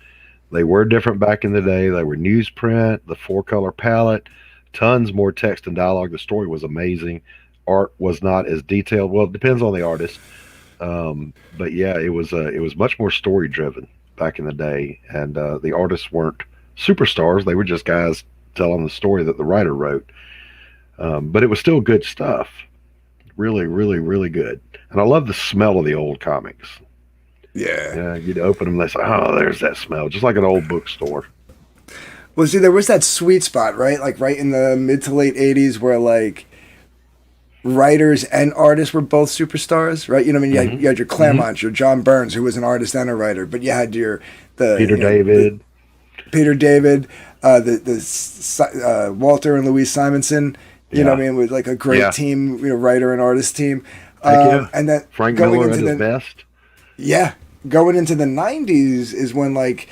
A: They were different back in the day. They were newsprint, the four color palette, tons more text and dialogue. The story was amazing. Art was not as detailed. Well, it depends on the artist. But yeah, it was much more story driven back in the day, and the artists weren't superstars. They were just guys telling the story that the writer wrote. But it was still good stuff. Really, really, really good. And I love the smell of the old comics.
B: yeah.
A: Yeah, you'd open them, and they say, "Oh, there's that smell," just like an old bookstore.
B: Well, see, there was that sweet spot, right? Like right in the mid to late '80s, where like writers and artists were both superstars, right? You know, what I mean,
A: Hmm.
B: you had your
A: Hmm.
B: Claremont, your John Burns, who was an artist and a writer, but you had
A: Peter
B: the
A: David.
B: Peter David, Walter and Louise Simonson. You know, what
A: Yeah,
B: I mean, with like a great
A: yeah.
B: team, writer and artist team.
A: Heck yeah.
B: And then
A: Frank
B: going
A: Miller at
B: into
A: his
B: the
A: best.
B: yeah, going into the '90s is when like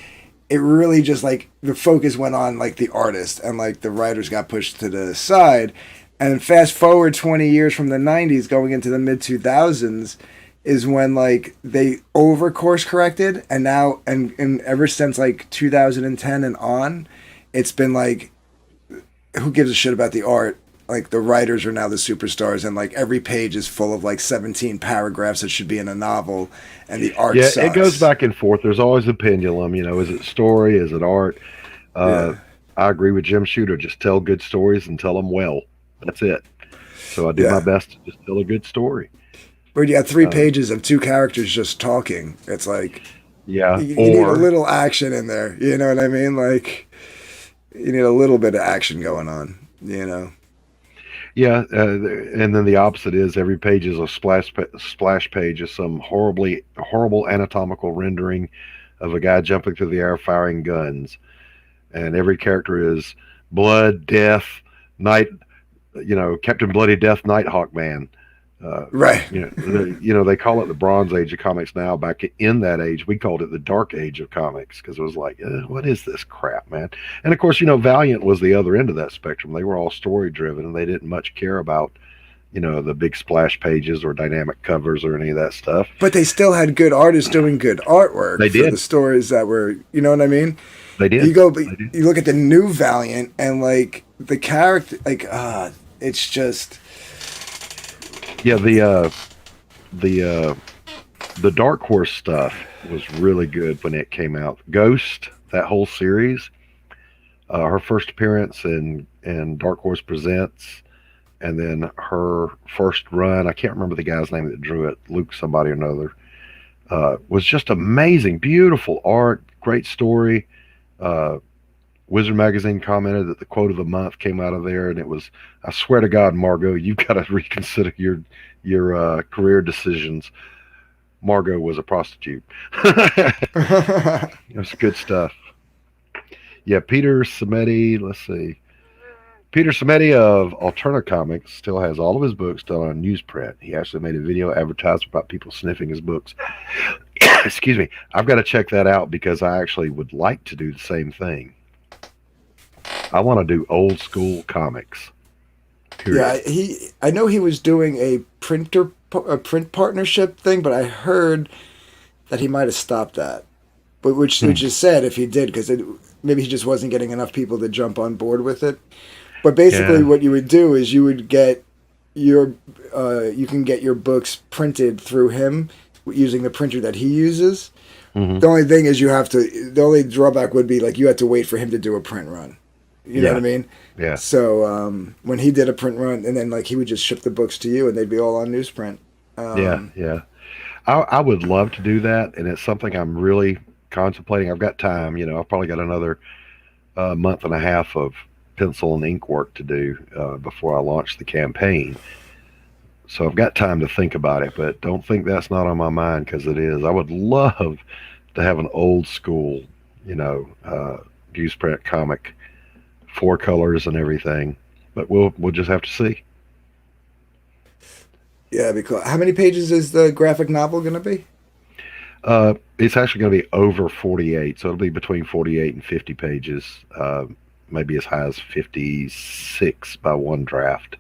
B: it really just like the focus went on like the artist and like the writers got pushed to the side. And fast forward 20 years from the '90s going into the mid 2000s is when like they over course corrected, and now and ever since like 2010 and on, it's been like who gives a shit about the art? Like the writers are now the superstars, and like every page is full of like 17 paragraphs that should be in a novel, and the art
A: Yeah, it goes
B: sucks.
A: back and forth. There's always a pendulum. Is it story? Is it art? Uh,
B: Yeah.
A: I agree with Jim Shooter. Just tell good stories and tell them well. That's it. So I do my
B: Yeah.
A: best to just tell a good story.
B: Where you got three
A: Uh,
B: pages of two characters just talking. It's like
A: yeah.
B: you need a
A: Or
B: little action in there. You know what I mean? Like you need a little bit of action going on. You know?
A: yeah, and then the opposite is every page is a splash page of some horrible anatomical rendering of a guy jumping through the air firing guns, and every character is blood, death, night. Captain Bloody Death, Nighthawk Man. Uh,
B: Right.
A: they call it the Bronze Age of comics now. Back in that age, we called it the Dark Age of comics because it was like, what is this crap, man? And of course, Valiant was the other end of that spectrum. They were all story driven, and they didn't much care about the big splash pages or dynamic covers or any of that stuff.
B: But they still had good artists doing good artwork
A: They
B: for the
A: did.
B: stories that were, you know what I mean?
A: They
B: You
A: did.
B: go,
A: They did.
B: you look at the new Valiant, and like the character, like it's just
A: Yeah, the the Dark Horse stuff was really good when it came out. Ghost, that whole series, her first appearance in Dark Horse Presents, and then her first run. I can't remember the guy's name that drew it. Luke somebody or another. Was just amazing, beautiful art, great story. Uh, Wizard Magazine commented that the quote of the month came out of there, and it was, "I swear to God, Margot, you've got to reconsider your career decisions." Margot was a prostitute. It was good stuff. Yeah, Peter Smitty. Let's see. Peter Smitty of Alterna Comics still has all of his books done on newsprint. He actually made a video advertisement about people sniffing his books. Excuse me. I've got to check that out because I actually would like to do the same thing. I want to do old school comics.
B: Yeah,
A: Period.
B: I know he was doing a print partnership thing, but I heard that he might have stopped that. But which
A: Hmm.
B: is sad if he did, because maybe he just wasn't getting enough people to jump on board with it. But
A: Yeah.
B: basically, what you would do is you would get your you can get your books printed through him using the printer that he uses.
A: Hmm.
B: The only thing is you have to. The only drawback would be like you had to wait for him to do a print run. You know what I
A: Yeah.
B: mean?
A: Yeah.
B: So when he did a print run, and then like he would just ship the books to you, and they'd be all on newsprint.
A: Yeah.
B: Um,
A: Yeah. I would love to do that, and it's something I'm really contemplating. I've got time. I've probably got another month and a half of pencil and ink work to do before I launch the campaign. So I've got time to think about it, but don't think that's not on my mind because it is. I would love to have an old school, newsprint comic, four colors and everything. But we'll just have to see.
B: yeah, because how many pages is the graphic novel going to be?
A: It's actually going to be over 48, so it'll be between 48 and 50 pages, maybe as high as 56 by one draft.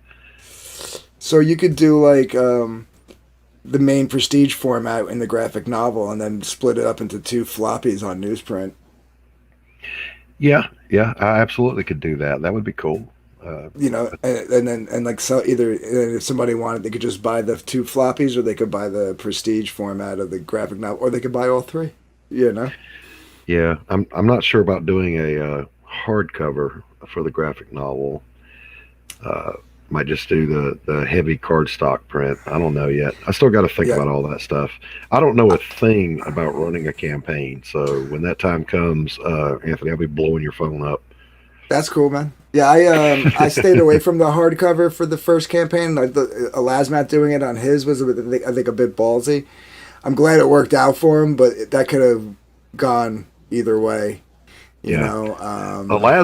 B: So you could do like the main prestige format in the graphic novel, and then split it up into two floppies on newsprint.
A: Yeah, yeah, I absolutely could do that. That would be cool. Uh,
B: You know, and then and like so either and if somebody wanted, they could just buy the two floppies, or they could buy the prestige format of the graphic novel, or they could buy all three. You know.
A: yeah, I'm not sure about doing a hardcover for the graphic novel. Uh, might just do the heavy cardstock print. I don't know yet. I still got to think
B: Yeah,
A: about all that stuff. I don't know a thing about running a campaign, so when that time comes, Anthony, I'll be blowing your phone up.
B: that's cool, man. Yeah, I stayed away from the hardcover for the first campaign. Like the Elasmat doing it on his was I think a bit ballsy. I'm glad it worked out for him, but that could have gone either way. You
A: Yeah.
B: know,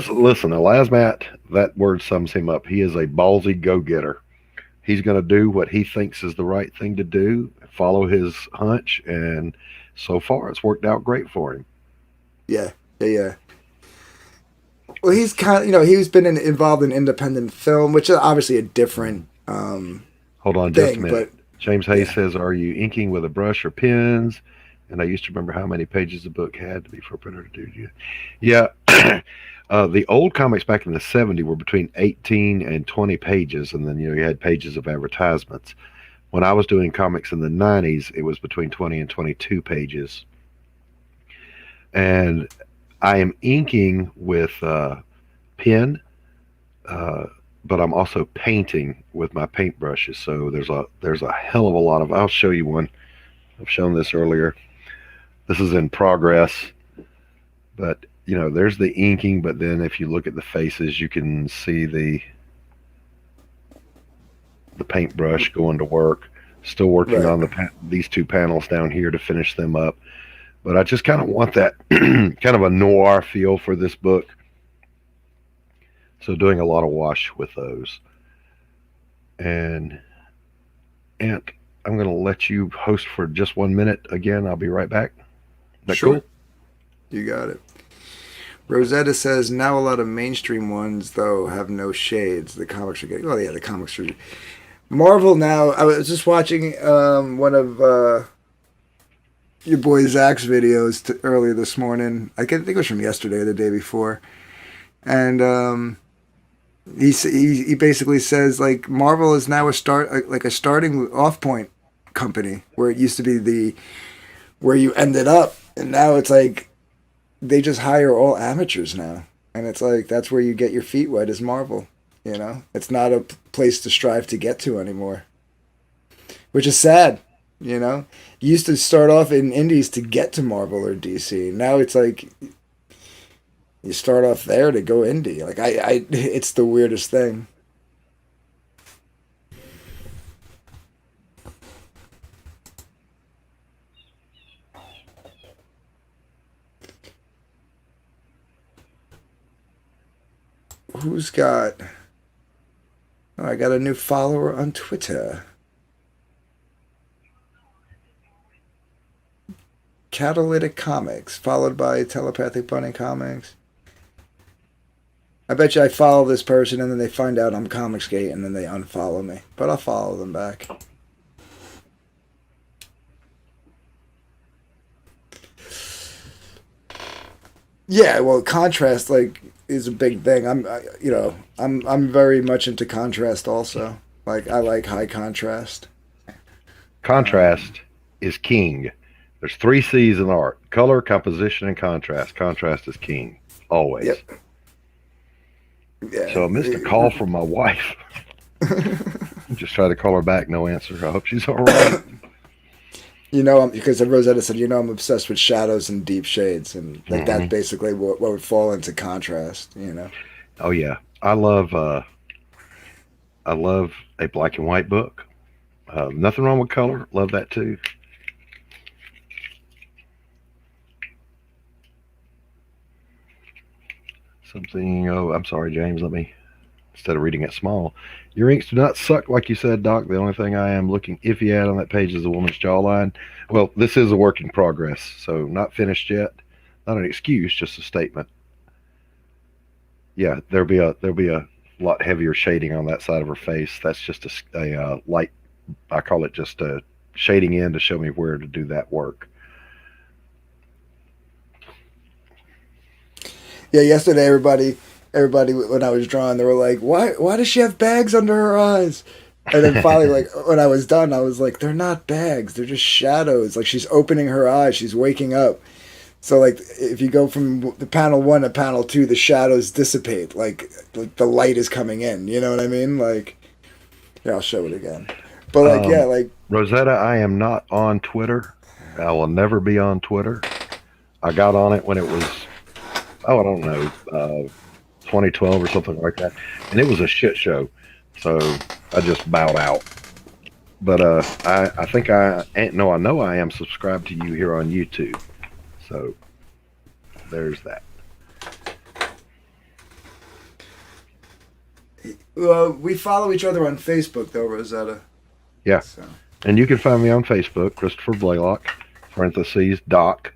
A: Listen, Elasmat, that word sums him up. He is a ballsy go getter. He's going to do what he thinks is the right thing to do, follow his hunch, and so far it's worked out great for him.
B: yeah, yeah, yeah. Well, he's kind of, he's been involved in independent film, which is obviously a different
A: Hold on just a
B: thing,
A: minute.
B: but
A: James Hayes
B: yeah,
A: says, "Are you inking with a brush or pens?" And I used to remember how many pages a book had to be for a printer to do. Yeah. The old comics back in the '70s were between 18 and 20 pages, and then you had pages of advertisements. When I was doing comics in the '90s, it was between 20 and 22 pages. And I am inking with pen, uh, but I'm also painting with my paintbrushes. So there's a hell of a lot of. I'll show you one. I've shown this earlier. This is in progress, but there's the inking. But then if you look at the faces, you can see the paintbrush going to work. Still working
B: right.
A: on these two panels down here to finish them up. But I just kind of want that kind of a noir feel for this book. So doing a lot of wash with those. And Ant, I'm going to let you host for just 1 minute again. I'll be right back. Is that
B: Sure,
A: cool?
B: you got it. Rosetta says now a lot of mainstream ones though have no shades. The comics are getting. Oh yeah, the comics are. Marvel now. I was just watching one of your boy Zach's videos earlier this morning. Think it was from yesterday or the day before, and he basically says like Marvel is now like a starting off point company where it used to be the where you ended up, and now it's like they just hire all amateurs now, and it's like that's where you get your feet wet is Marvel. It's not a place to strive to get to anymore, which is sad. You used to start off in indies to get to Marvel or DC. Now it's like you start off there to go indie. Like it's the weirdest thing. Who's got? Oh, I got a new follower on Twitter. Catalytic Comics, followed by Telepathic Bunny Comics. I bet you I follow this person and then they find out I'm Comicsgate and then they unfollow me. But I'll follow them back. Yeah, well, contrast like is a big thing. I'm very much into contrast also. Like I like high contrast.
A: Contrast is king. There's 3 C's in art: color, composition, and contrast. Contrast is king, always.
B: Yep. Yeah.
A: So I missed a call from my wife. Just tried to call her back, no answer. I hope she's all right.
B: Because Rosetta said, I'm obsessed with shadows and deep shades, and like that's basically what would fall into contrast.
A: Oh yeah, I love a black and white book. Nothing wrong with color. Love that too. Something. Oh, I'm sorry, James. Let me. Instead of reading it small, your inks do not suck like you said, Doc. The only thing I am looking iffy at on that page is the woman's jawline. Well, this is a work in progress, so not finished yet. Not an excuse, just a statement. Yeah, there'll be a lot heavier shading on that side of her face. That's just a light. I call it just a shading in to show me where to do that work.
B: Yeah, yesterday everybody when I was drawing, they were like, why does she have bags under her eyes? And then finally, like when I was done, I was like, they're not bags, they're just shadows. Like she's opening her eyes, she's waking up. So like if you go from the panel 1 to panel 2, the shadows dissipate, like the light is coming in. You know what I mean? Like, here, I'll show it again. But like, yeah, like
A: Rosetta, I am not on Twitter. I will never be on Twitter. I got on it when it was, I don't know, 2012 or something like that, and it was a shit show. So I just bowed out. But I think I know I am subscribed to you here on YouTube. So there's that.
B: We follow each other on Facebook though, Rosetta.
A: Yeah. So. And you can find me on Facebook, Christopher Blaylock, parentheses, Doc.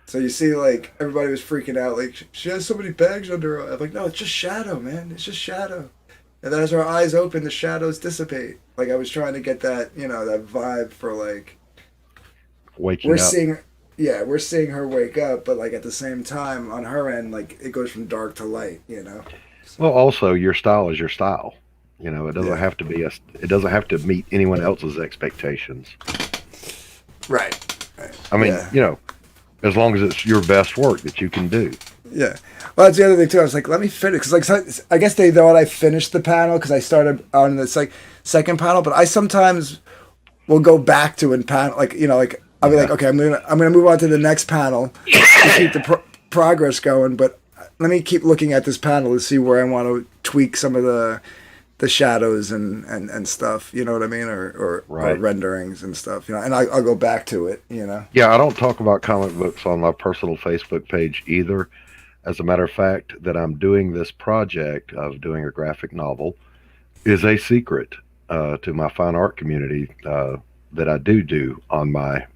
B: So you see, like, everybody was freaking out, like, she has so many bags under her. I'm like, no, it's just shadow, man. It's just shadow. And then as her eyes open, the shadows dissipate. Like, I was trying to get that, that vibe for, like...
A: Waking up.
B: We're seeing her wake up, but, like, at the same time, on her end, like, it goes from dark to light, So.
A: Well, also, your style is your style. It doesn't have to be it doesn't have to meet anyone else's expectations.
B: Right.
A: I mean, as long as it's your best work that you can do.
B: Yeah. Well, that's the other thing, too. I was like, let me finish. Because, like, I guess they thought I finished the panel because I started on the second panel. But I sometimes will go back to in panel. Like, I'll be like, okay, I'm gonna move on to the next panel to keep the progress going. But let me keep looking at this panel to see where I want to tweak some of the shadows and stuff, you know what I mean, or renderings and stuff, and I'll go back to it,
A: Yeah, I don't talk about comic books on my personal Facebook page either. As a matter of fact, that I'm doing this project of doing a graphic novel is a secret to my fine art community that I do on my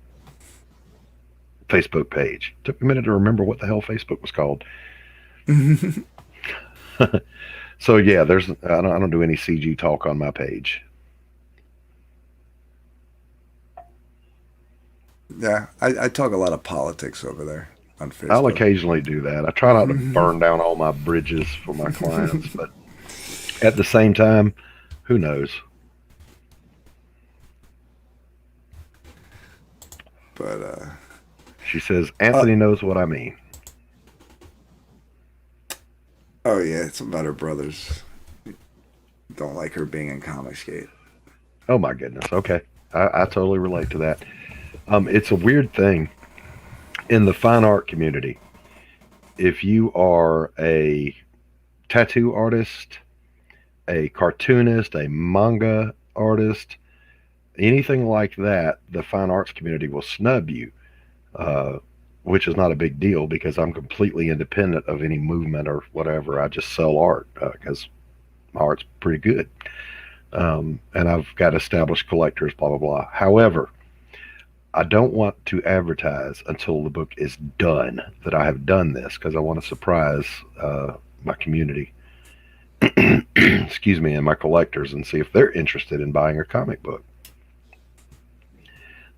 A: Facebook page. It took a minute to remember what the hell Facebook was called. So yeah, I don't do any CG talk on my page.
B: Yeah, I talk a lot of politics over there on Facebook.
A: I'll occasionally do that. I try not to burn down all my bridges for my clients, but at the same time, who knows?
B: But
A: she says Anthony knows what I mean.
B: Oh yeah, it's about her brothers. Don't like her being in Comicsgate.
A: Oh my goodness. Okay, I totally relate to that. It's a weird thing in the fine art community. If you are a tattoo artist, a cartoonist, a manga artist, anything like that, the fine arts community will snub you. Which is not a big deal because I'm completely independent of any movement or whatever. I just sell art because my art's pretty good. And I've got established collectors, blah, blah, blah. However, I don't want to advertise until the book is done that I have done this because I want to surprise my community, excuse me, and my collectors and see if they're interested in buying a comic book.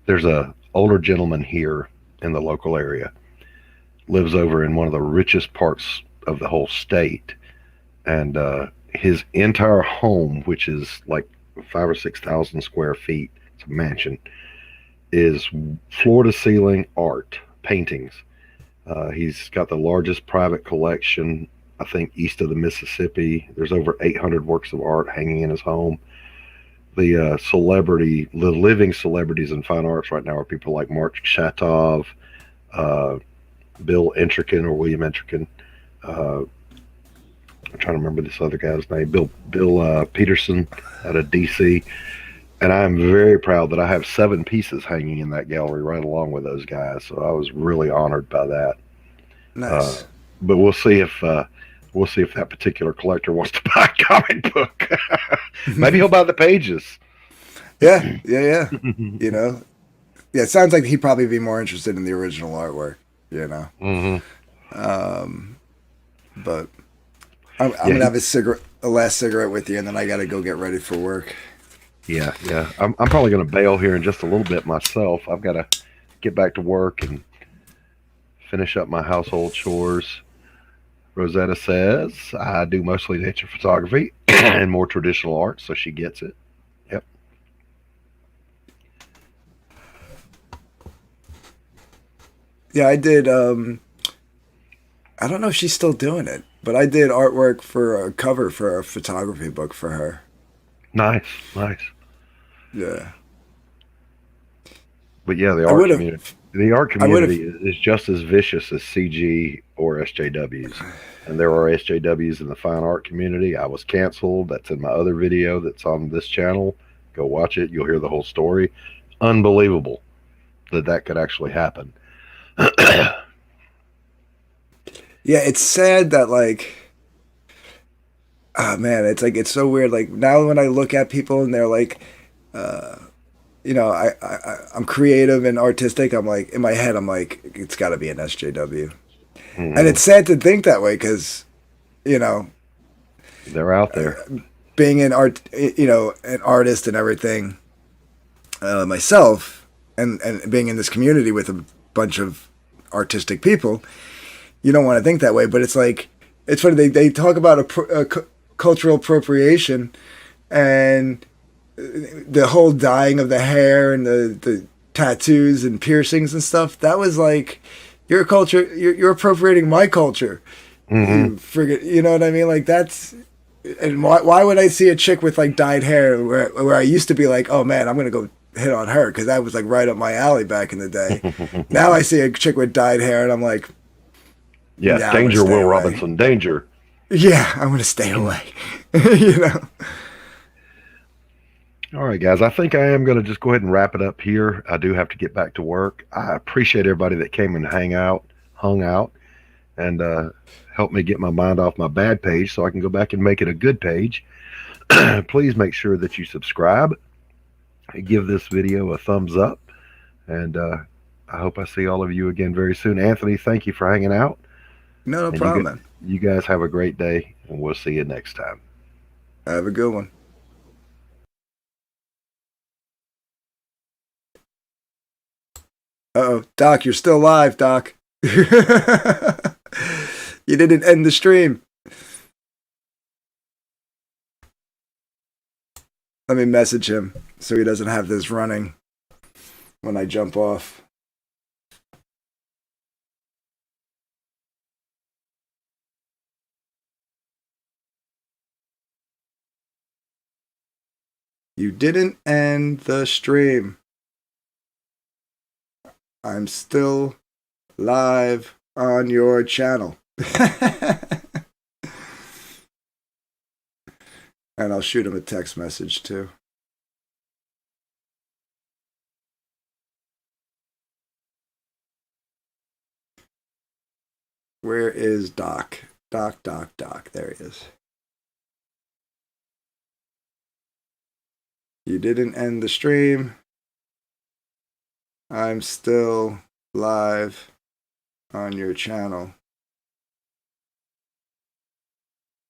A: There's a older gentleman here in the local area, lives over in one of the richest parts of the whole state, and his entire home, which is like 5 or 6 thousand square feet, it's a mansion, is floor to ceiling art, paintings. He's got the largest private collection, I think, east of the Mississippi. There's over 800 works of art hanging in his home. The living celebrities in fine arts right now are people like Mark Shatov, uh, Bill Entrikin or William Entrikin. Uh, I'm trying to remember this other guy's name, Bill Peterson out of DC. And I'm very proud that I have 7 pieces hanging in that gallery right along with those guys. So I was really honored by that. Uh,
B: Nice.
A: but we'll see if that particular collector wants to buy a comic book. Maybe he'll buy the pages.
B: Yeah, yeah, yeah. You know, yeah. It sounds like he'd probably be more interested in the original artwork. You know,
A: Hmm.
B: um, but I'm
A: Yeah,
B: gonna have a last cigarette with you, and then I gotta go get ready for work.
A: yeah. I'm probably going to bail here in just a little bit myself. I've got to get back to work and finish up my household chores. Rosetta says I do mostly nature photography and more traditional art, so she gets it. Yep.
B: Yeah, I did. I don't know if she's still doing it, but I did artwork for a cover for a photography book for her.
A: Nice, nice.
B: Yeah,
A: But yeah,
B: I would have.
A: the art
B: I would have.
A: community is just as vicious as CG or SJWs. And there are SJWs in the fine art community. I was canceled. That's in my other video that's on this channel. Go watch it. You'll hear the whole story. Unbelievable that that could actually happen.
B: Yeah, it's sad that like, oh man, it's like it's so weird. Like now when I look at people and they're like, uh, I'm creative and artistic. I'm like in my head, I'm like, it's got to be an SJW, and
A: Hmm.
B: it's sad to think that way because you know,
A: They're out there.
B: being an artist and everything myself, and being in this community with a bunch of artistic people, you don't want to think that way. But it's like it's funny they talk about cultural appropriation and the whole dyeing of the hair and the tattoos and piercings and stuff. That was like your culture. You're appropriating my culture.
A: Hmm.
B: You forget. You know what I mean? Like that's. And why would I see a chick with like dyed hair where I used to be like, oh man, I'm gonna go hit on her because that was like right up my alley back in the day. Now I see a chick with dyed hair and I'm like,
A: Yeah,
B: yeah, I'm gonna
A: danger,
B: stay
A: Will
B: away.
A: Robinson, danger.
B: Yeah, I'm gonna stay away. you know.
A: All right, guys. I think I am going to just go ahead and wrap it up here. I do have to get back to work. I appreciate everybody that came and hung out, and helped me get my mind off my bad page so I can go back and make it a good page. Please make sure that you subscribe, give this video a thumbs up, and I hope I see all of you again very soon. Anthony, thank you for hanging out,
B: No, no
A: and
B: problem, man.
A: you guys have a great day, and we'll see you next time.
B: Have a good one. Uh oh, Doc, you're still live, Doc. You didn't end the stream. Let me message him so he doesn't have this running when I jump off. You didn't end the stream. I'm still live on your channel. And I'll shoot him a text message too. Where is Doc? Doc. There he is. You didn't end the stream. I'm still live on your channel.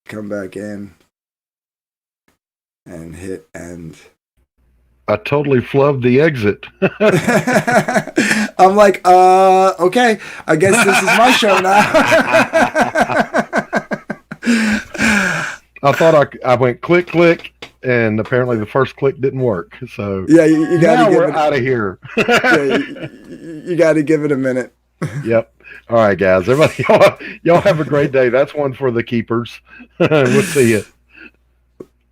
B: Come back in and hit end.
A: I totally flubbed the exit.
B: I'm like, okay, I guess this is my show now.
A: I thought I went click, click, and apparently the first click didn't work. So
B: yeah, you got to give
A: we're
B: it
A: out of here.
B: you got to give it a minute.
A: Yep. All right, guys. Everybody, y'all have a great day. That's one for the keepers. We'll see you.